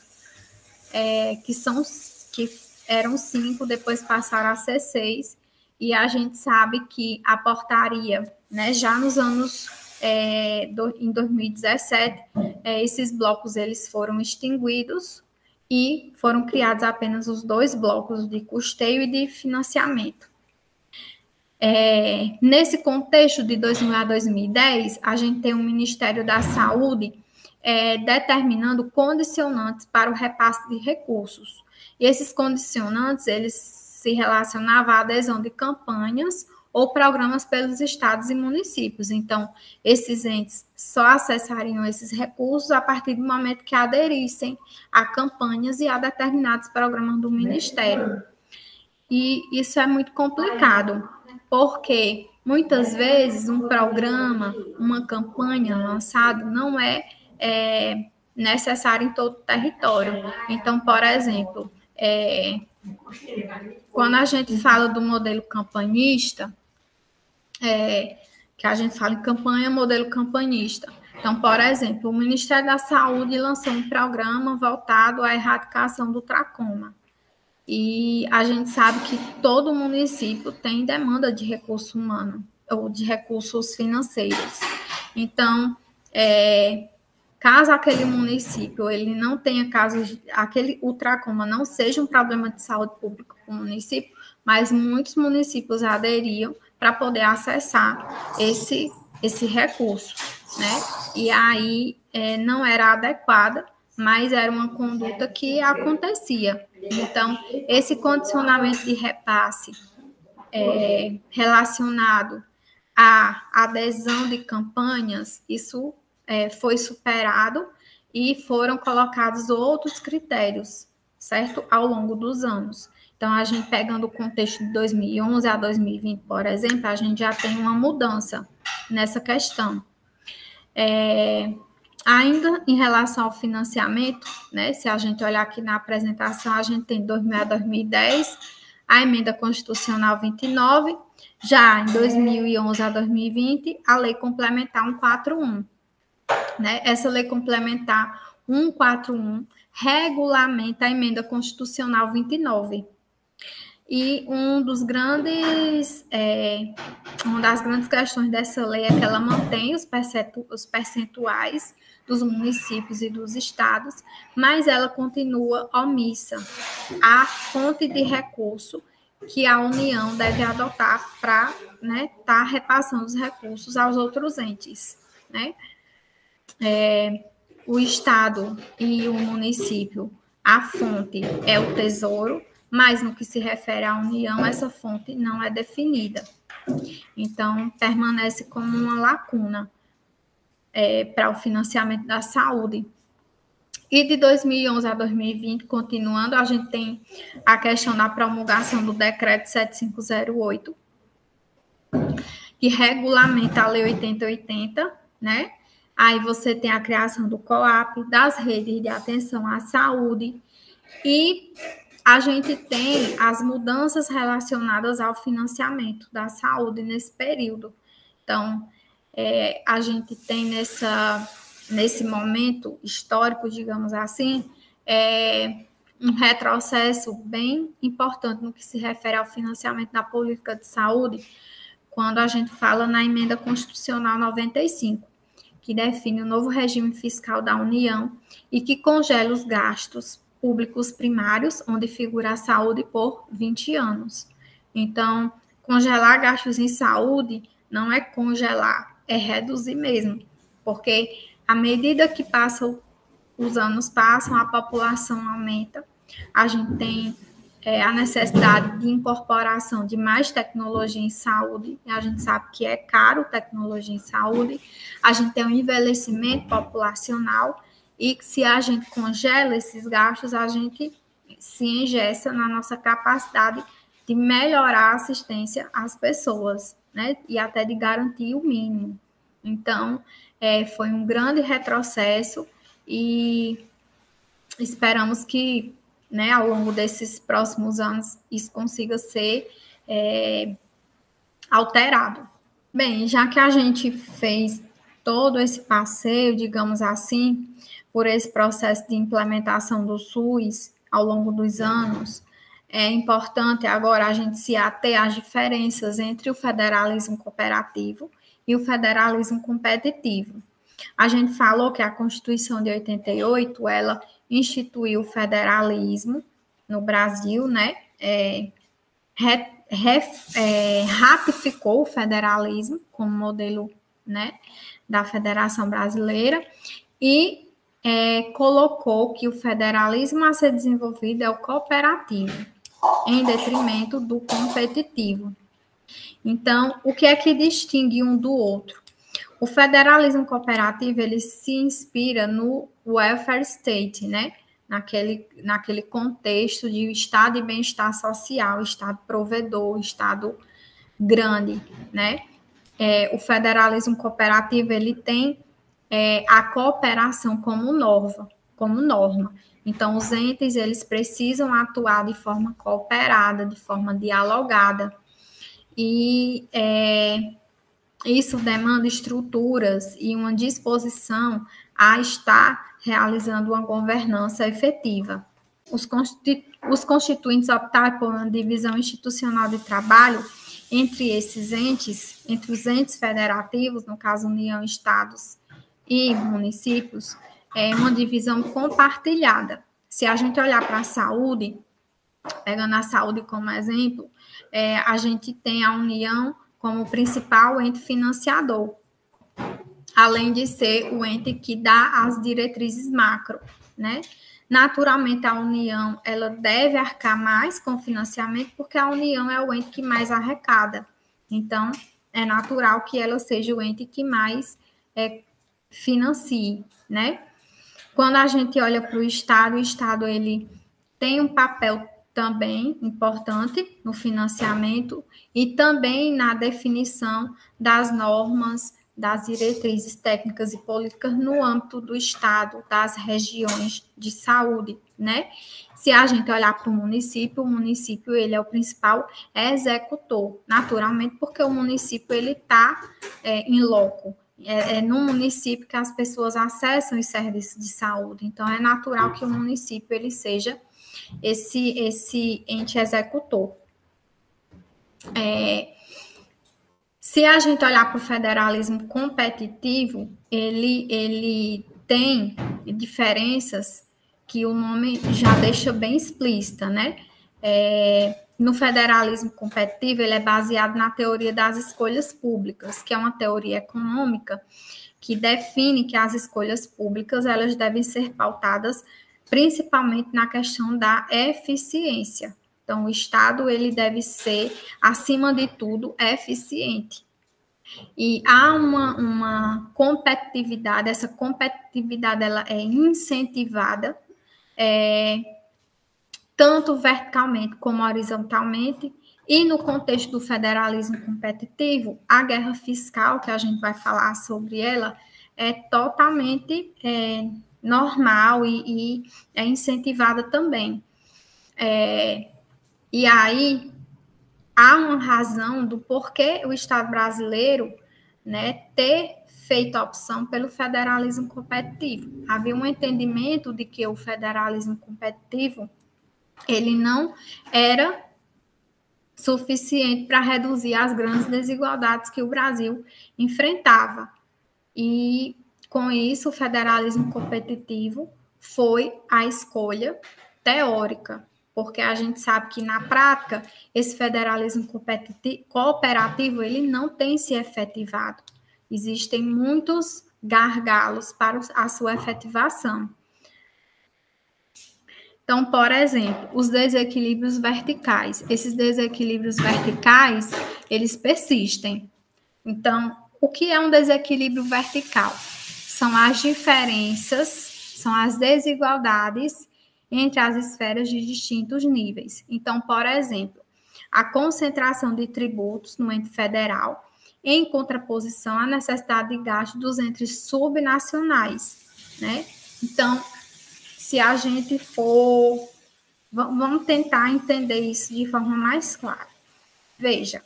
[SPEAKER 1] que eram 5, depois passaram a ser 6, e a gente sabe que a portaria, né, já nos anos, em 2017, esses blocos eles foram extinguidos e foram criados apenas os 2 blocos de custeio e de financiamento. Nesse contexto de 2000 a 2010, a gente tem o Ministério da Saúde determinando condicionantes para o repasse de recursos. E esses condicionantes, eles se relacionavam à adesão de campanhas ou programas pelos estados e municípios. Então, esses entes só acessariam esses recursos a partir do momento que aderissem a campanhas e a determinados programas do Ministério. E isso é muito complicado, porque muitas vezes um programa, uma campanha lançada não é necessário em todo o território. Então, por exemplo, quando a gente fala do modelo campanhista, que a gente fala em campanha, modelo campanista. Então, por exemplo, o Ministério da Saúde lançou um programa voltado à erradicação do tracoma. E a gente sabe que todo município tem demanda de recurso humano ou de recursos financeiros. Então, caso aquele município ele não tenha casos, o tracoma não seja um problema de saúde pública para o município, mas muitos municípios aderiam para poder acessar esse recurso, né? E aí não era adequada, mas era uma conduta que acontecia. Então, esse condicionamento de repasse relacionado à adesão de campanhas, isso foi superado e foram colocados outros critérios, certo? Ao longo dos anos. Então, a gente pegando o contexto de 2011 a 2020, por exemplo, a gente já tem uma mudança nessa questão. Ainda em relação ao financiamento, né, se a gente olhar aqui na apresentação, a gente tem 2000 a 2010, a emenda constitucional 29, já em 2011 a 2020, a lei complementar 141. Né? Essa lei complementar 141 regulamenta a emenda constitucional 29. E uma das grandes questões dessa lei é que ela mantém os percentuais dos municípios e dos estados, mas ela continua omissa a fonte de recurso que a União deve adotar para estar repassando os recursos aos outros entes. Né? O estado e o município, a fonte é o tesouro, mas no que se refere à União, essa fonte não é definida. Então, permanece como uma lacuna para o financiamento da saúde. E de 2011 a 2020, continuando, a gente tem a questão da promulgação do decreto 7508, que regulamenta a lei 8080, né? Aí você tem a criação do COAP, das redes de atenção à saúde, e a gente tem as mudanças relacionadas ao financiamento da saúde nesse período. Então, a gente tem nesse momento histórico, digamos assim, um retrocesso bem importante no que se refere ao financiamento da política de saúde, quando a gente fala na emenda constitucional 95, que define o novo regime fiscal da União e que congela os gastos públicos primários, onde figura a saúde, por 20 anos. Então, congelar gastos em saúde não é congelar, é reduzir mesmo, porque à medida que os anos passam, a população aumenta, a gente tem a necessidade de incorporação de mais tecnologia em saúde, e a gente sabe que é caro tecnologia em saúde, a gente tem um envelhecimento populacional, e se a gente congela esses gastos, a gente se engessa na nossa capacidade de melhorar a assistência às pessoas, né? E até de garantir o mínimo. Então, foi um grande retrocesso e esperamos que, né, ao longo desses próximos anos, isso consiga ser alterado. Bem, já que a gente fez todo esse passeio, digamos assim, por esse processo de implementação do SUS ao longo dos anos, é importante agora a gente se ater às diferenças entre o federalismo cooperativo e o federalismo competitivo. A gente falou que a Constituição de 88, ela instituiu o federalismo no Brasil, né? Ratificou o federalismo como modelo, né, da Federação Brasileira e colocou que o federalismo a ser desenvolvido é o cooperativo, em detrimento do competitivo. Então, o que é que distingue um do outro? O federalismo cooperativo, ele se inspira no welfare state, né? Naquele contexto de estado de bem-estar social, estado provedor, estado grande, né? O federalismo cooperativo, ele tem a cooperação como norma. Então, os entes, eles precisam atuar de forma cooperada, de forma dialogada, e isso demanda estruturas e uma disposição a estar realizando uma governança efetiva. Os constituintes optaram por uma divisão institucional de trabalho entre esses entes, entre os entes federativos, no caso União, Estados e municípios, uma divisão compartilhada. Se a gente olhar para a saúde, pegando a saúde como exemplo, a gente tem a União como principal ente financiador, além de ser o ente que dá as diretrizes macro, né? Naturalmente, a União, ela deve arcar mais com financiamento, porque a União é o ente que mais arrecada. Então, é natural que ela seja o ente que mais financie, né? Quando a gente olha para o Estado, ele tem um papel também importante no financiamento e também na definição das normas, das diretrizes técnicas e políticas no âmbito do Estado, das regiões de saúde, né? Se a gente olhar para o município ele é o principal executor, naturalmente, porque o município ele está em loco. É no município que as pessoas acessam os serviços de saúde. Então, é natural que o município ele seja esse ente executor. Se a gente olhar para o federalismo competitivo, ele tem diferenças que o nome já deixa bem explícita, né? No federalismo competitivo, ele é baseado na teoria das escolhas públicas, que é uma teoria econômica que define que as escolhas públicas elas devem ser pautadas principalmente na questão da eficiência. Então, o Estado ele deve ser, acima de tudo, eficiente. E há uma competitividade, essa competitividade ela é incentivada tanto verticalmente como horizontalmente, e no contexto do federalismo competitivo, a guerra fiscal, que a gente vai falar sobre ela, é totalmente normal e é incentivada também. E aí, há uma razão do porquê o Estado brasileiro, né, ter feito a opção pelo federalismo competitivo. Havia um entendimento de que o federalismo competitivo ele não era suficiente para reduzir as grandes desigualdades que o Brasil enfrentava. E, com isso, o federalismo competitivo foi a escolha teórica, porque a gente sabe que, na prática, esse federalismo cooperativo ele não tem se efetivado. Existem muitos gargalos para a sua efetivação. Então, por exemplo, os desequilíbrios verticais. Esses desequilíbrios verticais, eles persistem. Então, o que é um desequilíbrio vertical? São as diferenças, são as desigualdades entre as esferas de distintos níveis. Então, por exemplo, a concentração de tributos no ente federal, em contraposição à necessidade de gasto dos entes subnacionais, né? Então, se a gente for... Vamos tentar entender isso de forma mais clara. Veja,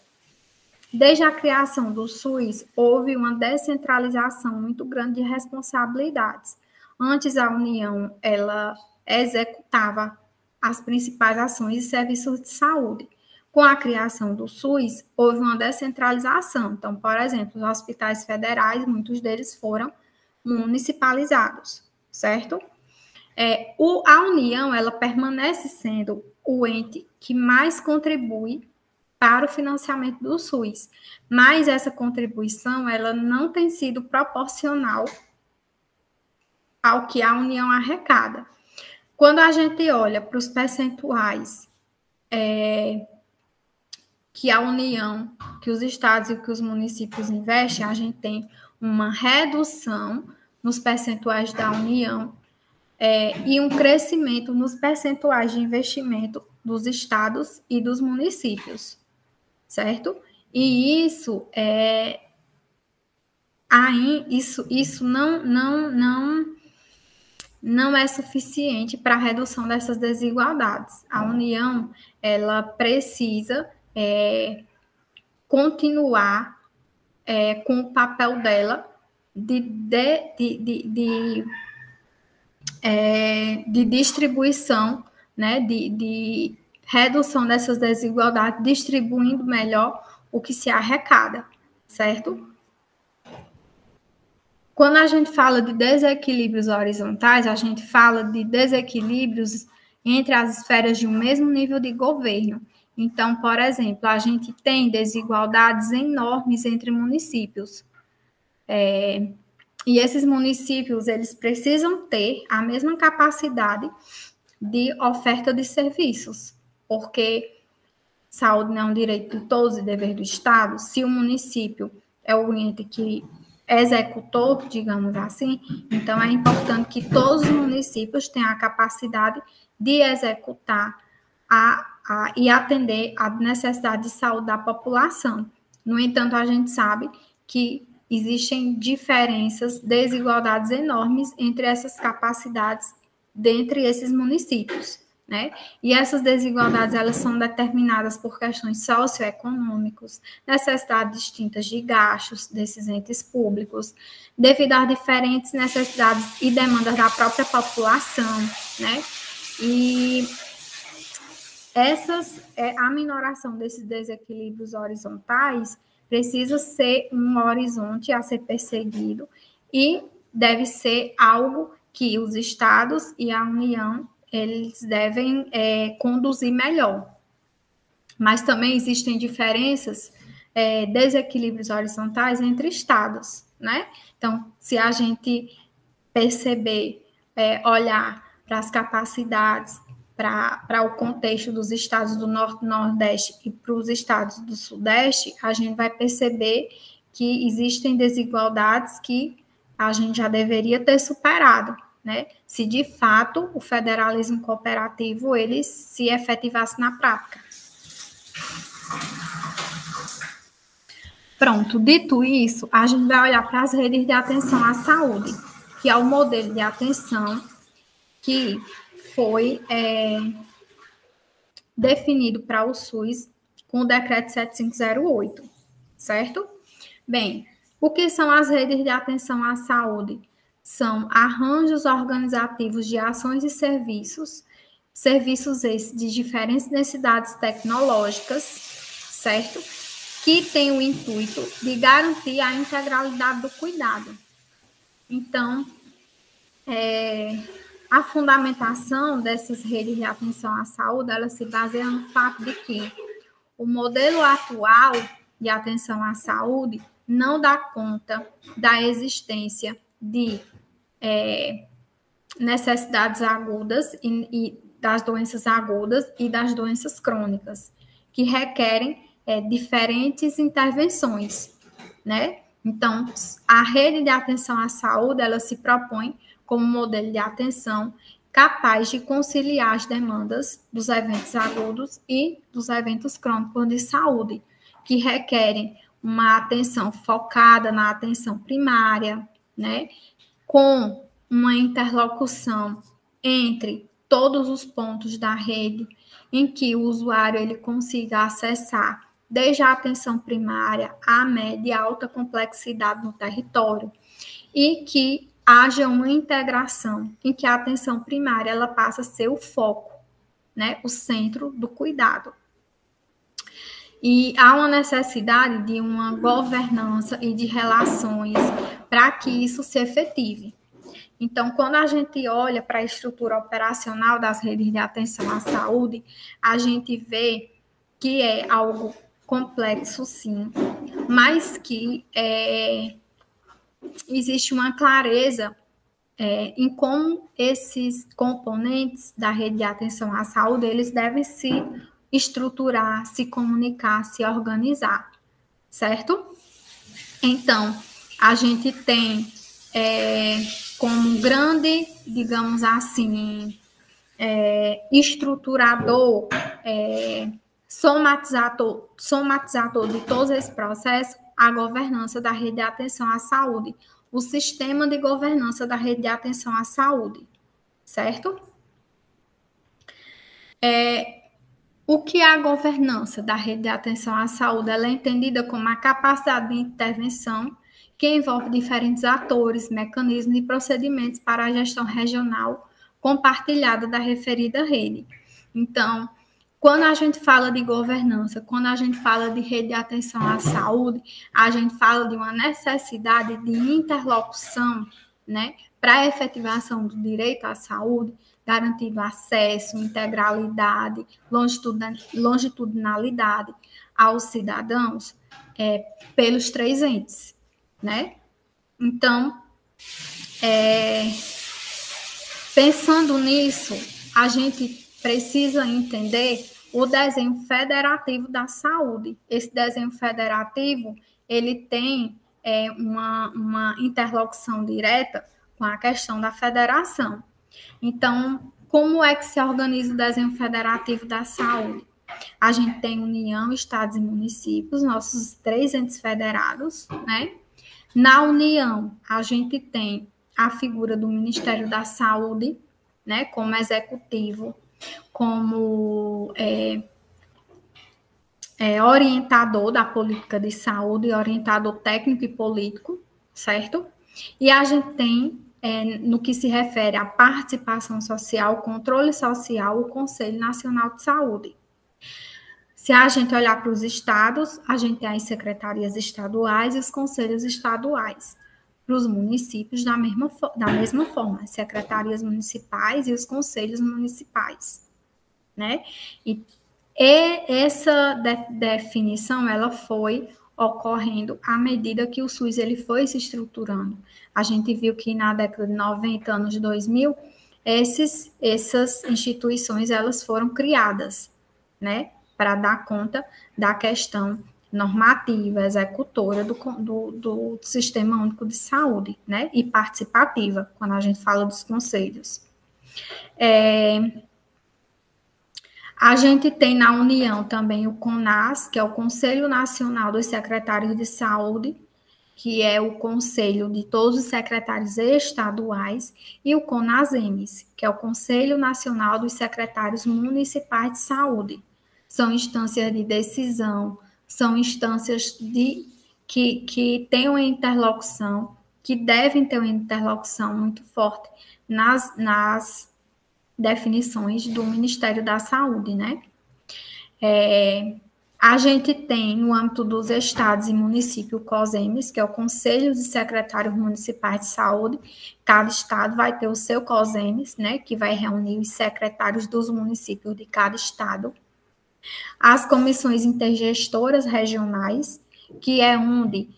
[SPEAKER 1] desde a criação do SUS, houve uma descentralização muito grande de responsabilidades. Antes, a União, ela executava as principais ações e serviços de saúde. Com a criação do SUS, houve uma descentralização. Então, por exemplo, os hospitais federais, muitos deles foram municipalizados, certo? A União, ela permanece sendo o ente que mais contribui para o financiamento do SUS, mas essa contribuição, ela não tem sido proporcional ao que a União arrecada. Quando a gente olha para os percentuais que a União, que os estados e que os municípios investem, a gente tem uma redução nos percentuais da União, e um crescimento nos percentuais de investimento dos estados e dos municípios, certo? E isso não não é suficiente para a redução dessas desigualdades. A União, ela precisa continuar com o papel dela de distribuição, né, de redução dessas desigualdades, distribuindo melhor o que se arrecada, certo? Quando a gente fala de desequilíbrios horizontais, a gente fala de desequilíbrios entre as esferas de um mesmo nível de governo. Então, por exemplo, a gente tem desigualdades enormes entre municípios. E esses municípios, eles precisam ter a mesma capacidade de oferta de serviços, porque saúde não é um direito de todos e dever do Estado. Se o município é o ente que executou, digamos assim, então é importante que todos os municípios tenham a capacidade de executar e atender à necessidade de saúde da população. No entanto, a gente sabe que existem diferenças, desigualdades enormes entre essas capacidades dentre esses municípios, né? E essas desigualdades, elas são determinadas por questões socioeconômicas, necessidades distintas de gastos desses entes públicos, devido às diferentes necessidades e demandas da própria população, né? E a minoração desses desequilíbrios horizontais precisa ser um horizonte a ser perseguido e deve ser algo que os estados e a União eles devem conduzir melhor. Mas também existem diferenças, desequilíbrios horizontais entre estados, né? Então, se a gente perceber, olhar para as capacidades, para o contexto dos estados do Norte e Nordeste e para os estados do Sudeste, a gente vai perceber que existem desigualdades que a gente já deveria ter superado, né? Se de fato o federalismo cooperativo ele se efetivasse na prática. Pronto, dito isso, a gente vai olhar para as redes de atenção à saúde, que é o modelo de atenção que foi definido para o SUS com o decreto 7508, certo? Bem, o que são as redes de atenção à saúde? São arranjos organizativos de ações e serviços esses de diferentes necessidades tecnológicas, certo? Que têm o intuito de garantir a integralidade do cuidado. Então, a fundamentação dessas redes de atenção à saúde, ela se baseia no fato de que o modelo atual de atenção à saúde não dá conta da existência de necessidades agudas e das doenças agudas e das doenças crônicas, que requerem diferentes intervenções, né? Então, a rede de atenção à saúde, ela se propõe como modelo de atenção capaz de conciliar as demandas dos eventos agudos e dos eventos crônicos de saúde, que requerem uma atenção focada na atenção primária, né? Com uma interlocução entre todos os pontos da rede, em que o usuário ele consiga acessar desde a atenção primária à média e alta complexidade no território, e que haja uma integração em que a atenção primária ela passa a ser o foco, né, o centro do cuidado. E há uma necessidade de uma governança e de relações para que isso se efetive. Então, quando a gente olha para a estrutura operacional das redes de atenção à saúde, a gente vê que é algo complexo, sim, mas que existe uma clareza em como esses componentes da rede de atenção à saúde, eles devem se estruturar, se comunicar, se organizar, certo? Então, a gente tem como grande, digamos assim, estruturador, somatizador de todo esse processo, a governança da rede de atenção à saúde, o sistema de governança da rede de atenção à saúde, certo? O que é a governança da rede de atenção à saúde? Ela é entendida como a capacidade de intervenção que envolve diferentes atores, mecanismos e procedimentos para a gestão regional compartilhada da referida rede. Então, quando a gente fala de governança, quando a gente fala de rede de atenção à saúde, a gente fala de uma necessidade de interlocução, né, para a efetivação do direito à saúde, garantindo acesso, integralidade, longitudinalidade aos cidadãos pelos 3 entes, né? Então, pensando nisso, a gente precisa entender o desenho federativo da saúde. Esse desenho federativo, ele tem uma interlocução direta com a questão da federação. Então, como é que se organiza o desenho federativo da saúde? A gente tem União, estados e municípios, nossos 3 entes federados, né? Na União, a gente tem a figura do Ministério da Saúde, né, como executivo, como orientador da política de saúde, orientador técnico e político, certo? E a gente tem, no que se refere à participação social, controle social, o Conselho Nacional de Saúde. Se a gente olhar para os estados, a gente tem as secretarias estaduais e os conselhos estaduais. Para os municípios, da mesma forma, as secretarias municipais e os conselhos municipais, né? E essa definição, ela foi ocorrendo à medida que o SUS ele foi se estruturando. A gente viu que na década de 90, anos 2000, essas instituições, elas foram criadas, né? Para dar conta da questão normativa, executora do Sistema Único de Saúde, né? E participativa, quando a gente fala dos conselhos. A gente tem na União também o CONAS, que é o Conselho Nacional dos Secretários de Saúde, que é o conselho de todos os secretários estaduais, e o CONASEMES, que é o Conselho Nacional dos Secretários Municipais de Saúde. São instâncias de decisão, são instâncias que têm uma interlocução, que devem ter uma interlocução muito forte nas definições do Ministério da Saúde, né? A gente tem, no âmbito dos estados e municípios, o COSEMES, que é o Conselho de Secretários Municipais de Saúde. Cada estado vai ter o seu COSEMES, né, que vai reunir os secretários dos municípios de cada estado. As comissões intergestoras regionais, que é onde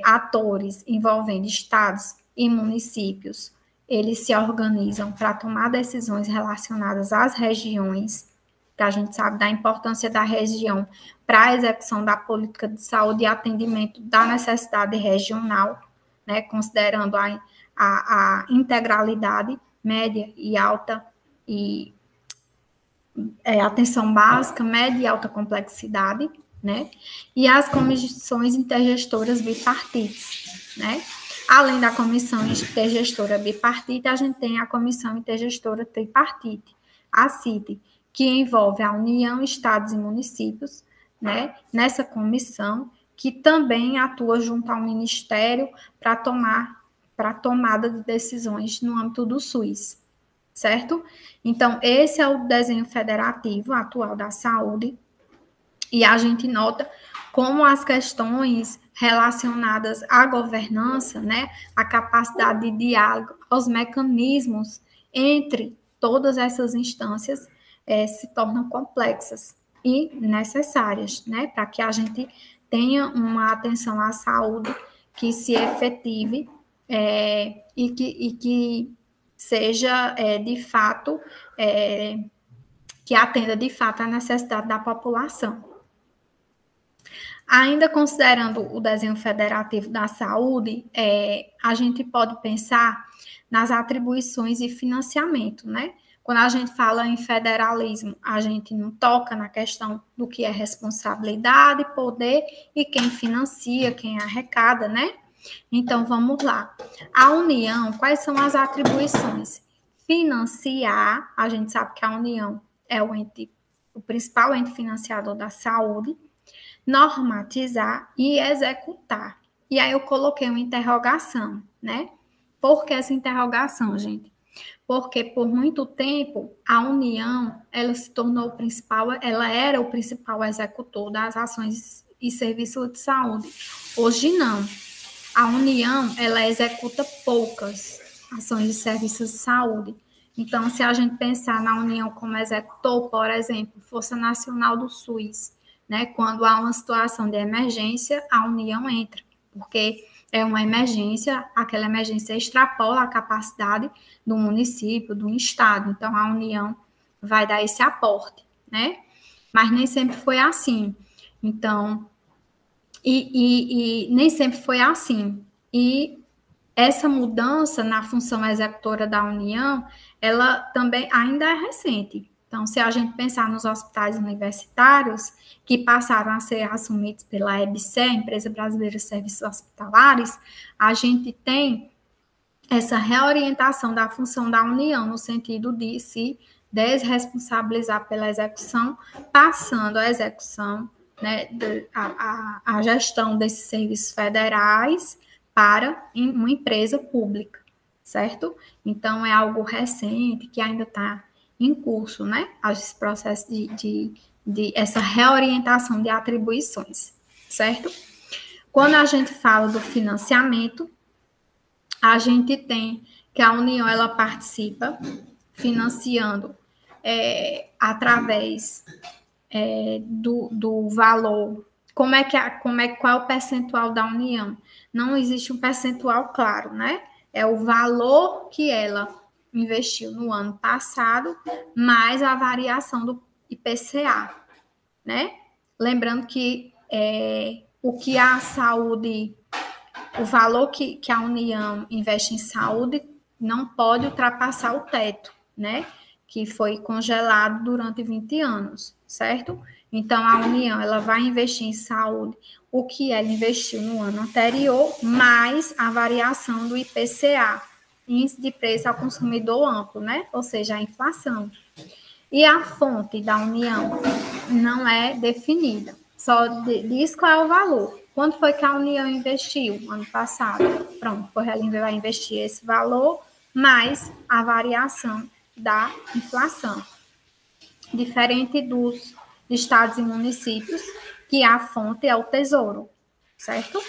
[SPEAKER 1] atores envolvendo estados e municípios, eles se organizam para tomar decisões relacionadas às regiões, que a gente sabe da importância da região para a execução da política de saúde e atendimento da necessidade regional, né, considerando a integralidade média e alta e atenção básica, média e alta complexidade, né, e as comissões intergestoras bipartites, né. Além da comissão intergestora bipartite, a gente tem a comissão intergestora tripartite, a CIT, que envolve a União, estados e municípios, né, nessa comissão, que também atua junto ao Ministério para tomada de decisões no âmbito do SUS, certo? Então, esse é o desenho federativo atual da saúde, e a gente nota como as questões relacionadas à governança, né, a capacidade de diálogo, os mecanismos entre todas essas instâncias se tornam complexas e necessárias, né, para que a gente tenha uma atenção à saúde que se efetive e que seja, de fato, que atenda, de fato, a necessidade da população. Ainda considerando o desenho federativo da saúde, a gente pode pensar nas atribuições e financiamento, né? Quando a gente fala em federalismo, a gente não toca na questão do que é responsabilidade, poder e quem financia, quem arrecada, né? Então, vamos lá. A União, quais são as atribuições? financiar, a gente sabe que a União é o principal ente financiador da saúde, normatizar e executar. E aí eu coloquei uma interrogação, né? Por que essa interrogação, gente? Porque por muito tempo a União, ela se tornou ela era o principal executor das ações e serviços de saúde. Hoje não. A União, ela executa poucas ações e serviços de saúde. Então, se a gente pensar na União como executor, por exemplo, Força Nacional do SUS, né? Quando há uma situação de emergência, a União entra, porque é uma emergência, aquela emergência extrapola a capacidade do município, do estado. Então, a União vai dar esse aporte, né? Mas nem sempre foi assim. Então, nem sempre foi assim. E essa mudança na função executora da União, ela também ainda é recente. Então, se a gente pensar nos hospitais universitários, que passaram a ser assumidos pela EBSER, Empresa Brasileira de Serviços Hospitalares, a gente tem essa reorientação da função da União, no sentido de se desresponsabilizar pela execução, passando a execução, né, a gestão desses serviços federais para uma empresa pública, certo? Então, é algo recente que ainda está em curso, né? Esse processo de essa reorientação de atribuições, certo? Quando a gente fala do financiamento, a gente tem que a União, ela participa financiando através do valor. Qual é o percentual da União? Não existe um percentual claro, né? É o valor que ela investiu no ano passado, mais a variação do IPCA, né? Lembrando que o que a saúde, o valor que a União investe em saúde não pode ultrapassar o teto, né? Que foi congelado durante 20 anos, certo? Então, a União, ela vai investir em saúde o que ela investiu no ano anterior, mais a variação do IPCA, Índice de Preço ao Consumidor Amplo, né? Ou seja, a inflação. E a fonte da União não é definida, só diz qual é o valor. Quanto foi que a União investiu ano passado? Pronto, ela vai investir esse valor, mais a variação da inflação. Diferente dos estados e municípios, que a fonte é o Tesouro, certo?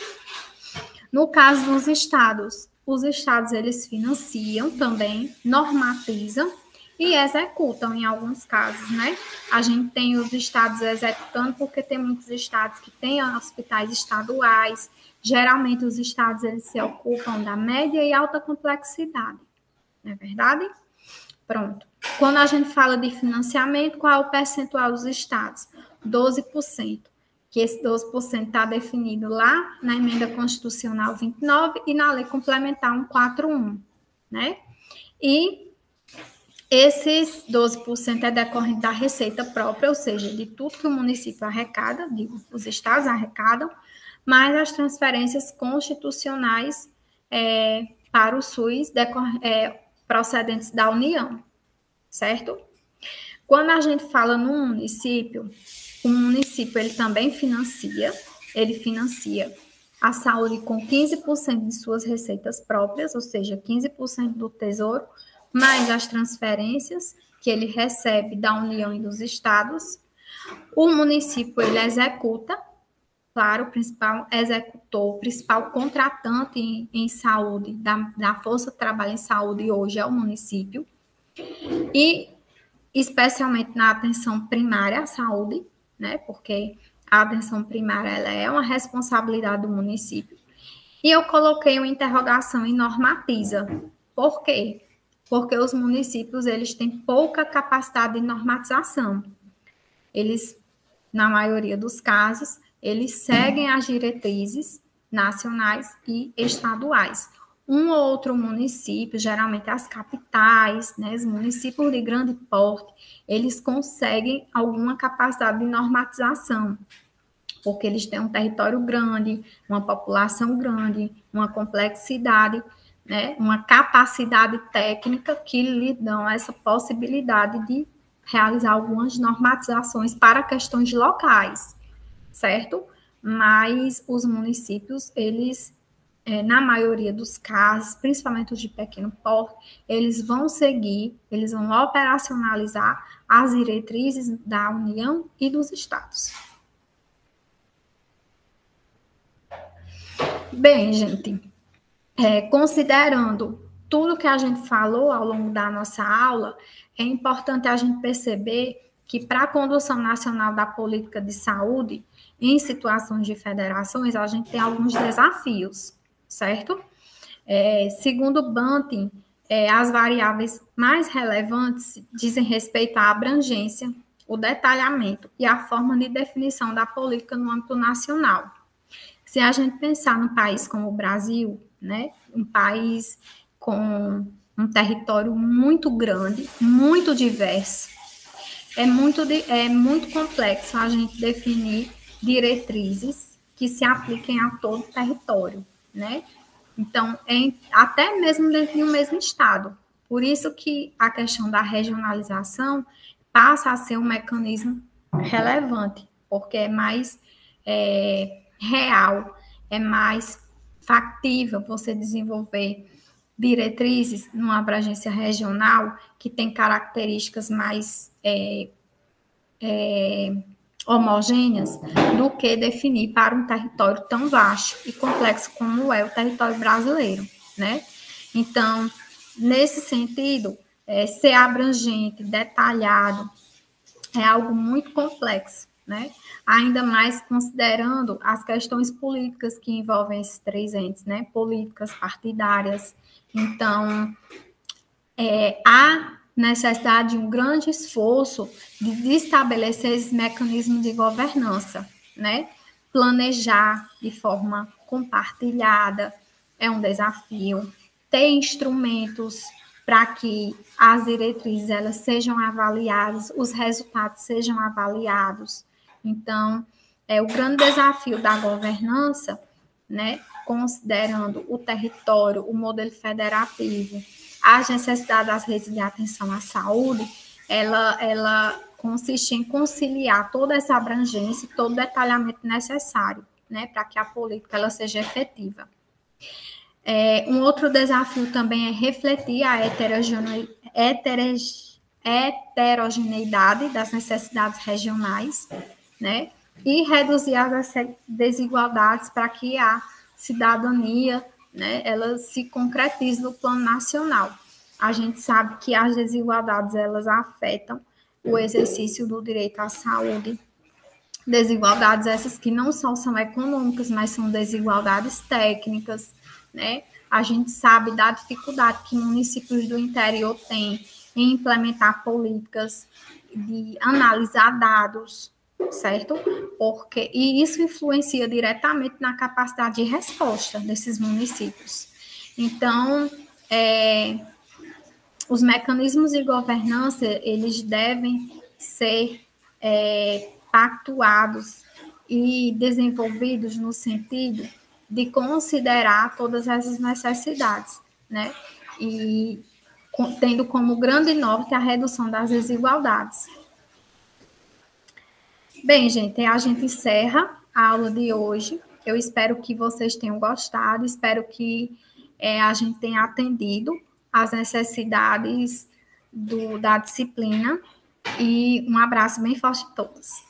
[SPEAKER 1] No caso dos estados, os estados eles financiam também, normatizam e executam em alguns casos, né? A gente tem os estados executando porque tem muitos estados que têm hospitais estaduais. Geralmente os estados eles se ocupam da média e alta complexidade, não é verdade? Pronto. Quando a gente fala de financiamento, qual é o percentual dos estados? 12%. Que esse 12% está definido lá na Emenda Constitucional 29 e na Lei Complementar 141, né? E esses 12% é decorrente da receita própria, ou seja, de tudo que o município arrecada, os estados arrecadam, mais as transferências constitucionais para o SUS procedentes da União, certo? Quando a gente fala no município, o município ele também financia a saúde com 15% de suas receitas próprias, ou seja, 15% do Tesouro, mais as transferências que ele recebe da União e dos estados. O município ele executa, claro, o principal executor, o principal contratante em saúde, da Força de Trabalho em Saúde hoje é o município, e especialmente na atenção primária à saúde, né? Porque a atenção primária ela é uma responsabilidade do município. E eu coloquei uma interrogação em normatiza. Por quê? Porque os municípios eles têm pouca capacidade de normatização. Eles, na maioria dos casos, eles seguem as diretrizes nacionais e estaduais. Um ou outro município, geralmente as capitais, né, os municípios de grande porte, eles conseguem alguma capacidade de normatização, porque eles têm um território grande, uma população grande, uma complexidade, né, uma capacidade técnica que lhe dão essa possibilidade de realizar algumas normatizações para questões locais, certo? Mas os municípios, eles, na maioria dos casos, principalmente os de pequeno porte, eles vão seguir, eles vão operacionalizar as diretrizes da União e dos estados. Bem, gente, considerando tudo que a gente falou ao longo da nossa aula, é importante a gente perceber que para a condução nacional da política de saúde, em situações de federações, a gente tem alguns desafios, certo? Segundo Banting, as variáveis mais relevantes dizem respeito à abrangência, o detalhamento e a forma de definição da política no âmbito nacional. Se a gente pensar num país como o Brasil, né, um país com um território muito grande, muito diverso, é muito complexo a gente definir diretrizes que se apliquem a todo o território, né? Então, até mesmo dentro de um mesmo estado. Por isso que a questão da regionalização passa a ser um mecanismo relevante, porque é mais real, é mais factível você desenvolver diretrizes numa abrangência regional que tem características mais homogêneas do que definir para um território tão vasto e complexo como é o território brasileiro, né? Então, nesse sentido, ser abrangente, detalhado, é algo muito complexo, né? Ainda mais considerando as questões políticas que envolvem esses três entes, né? Políticas partidárias. Então, há necessidade de um grande esforço de estabelecer esses mecanismos de governança, né? Planejar de forma compartilhada é um desafio. Ter instrumentos para que as diretrizes elas sejam avaliadas, os resultados sejam avaliados. Então, o grande desafio da governança, né, considerando o território, o modelo federativo, as necessidades das redes de atenção à saúde, ela consiste em conciliar toda essa abrangência, todo o detalhamento necessário, né, para que a política ela seja efetiva. Um outro desafio também é refletir a heterogeneidade das necessidades regionais, né, e reduzir as desigualdades para que a cidadania, né, ela se concretize no plano nacional. A gente sabe que as desigualdades elas afetam o exercício do direito à saúde, desigualdades essas que não são econômicas, mas são desigualdades técnicas, né? A gente sabe da dificuldade que municípios do interior têm em implementar políticas de analisar dados, certo? E isso influencia diretamente na capacidade de resposta desses municípios. Então, os mecanismos de governança, eles devem ser pactuados e desenvolvidos no sentido de considerar todas essas necessidades, né? E tendo como grande norte a redução das desigualdades. Bem, gente, a gente encerra a aula de hoje. Eu espero que vocês tenham gostado, espero que a gente tenha atendido às necessidades da disciplina. E um abraço bem forte a todos.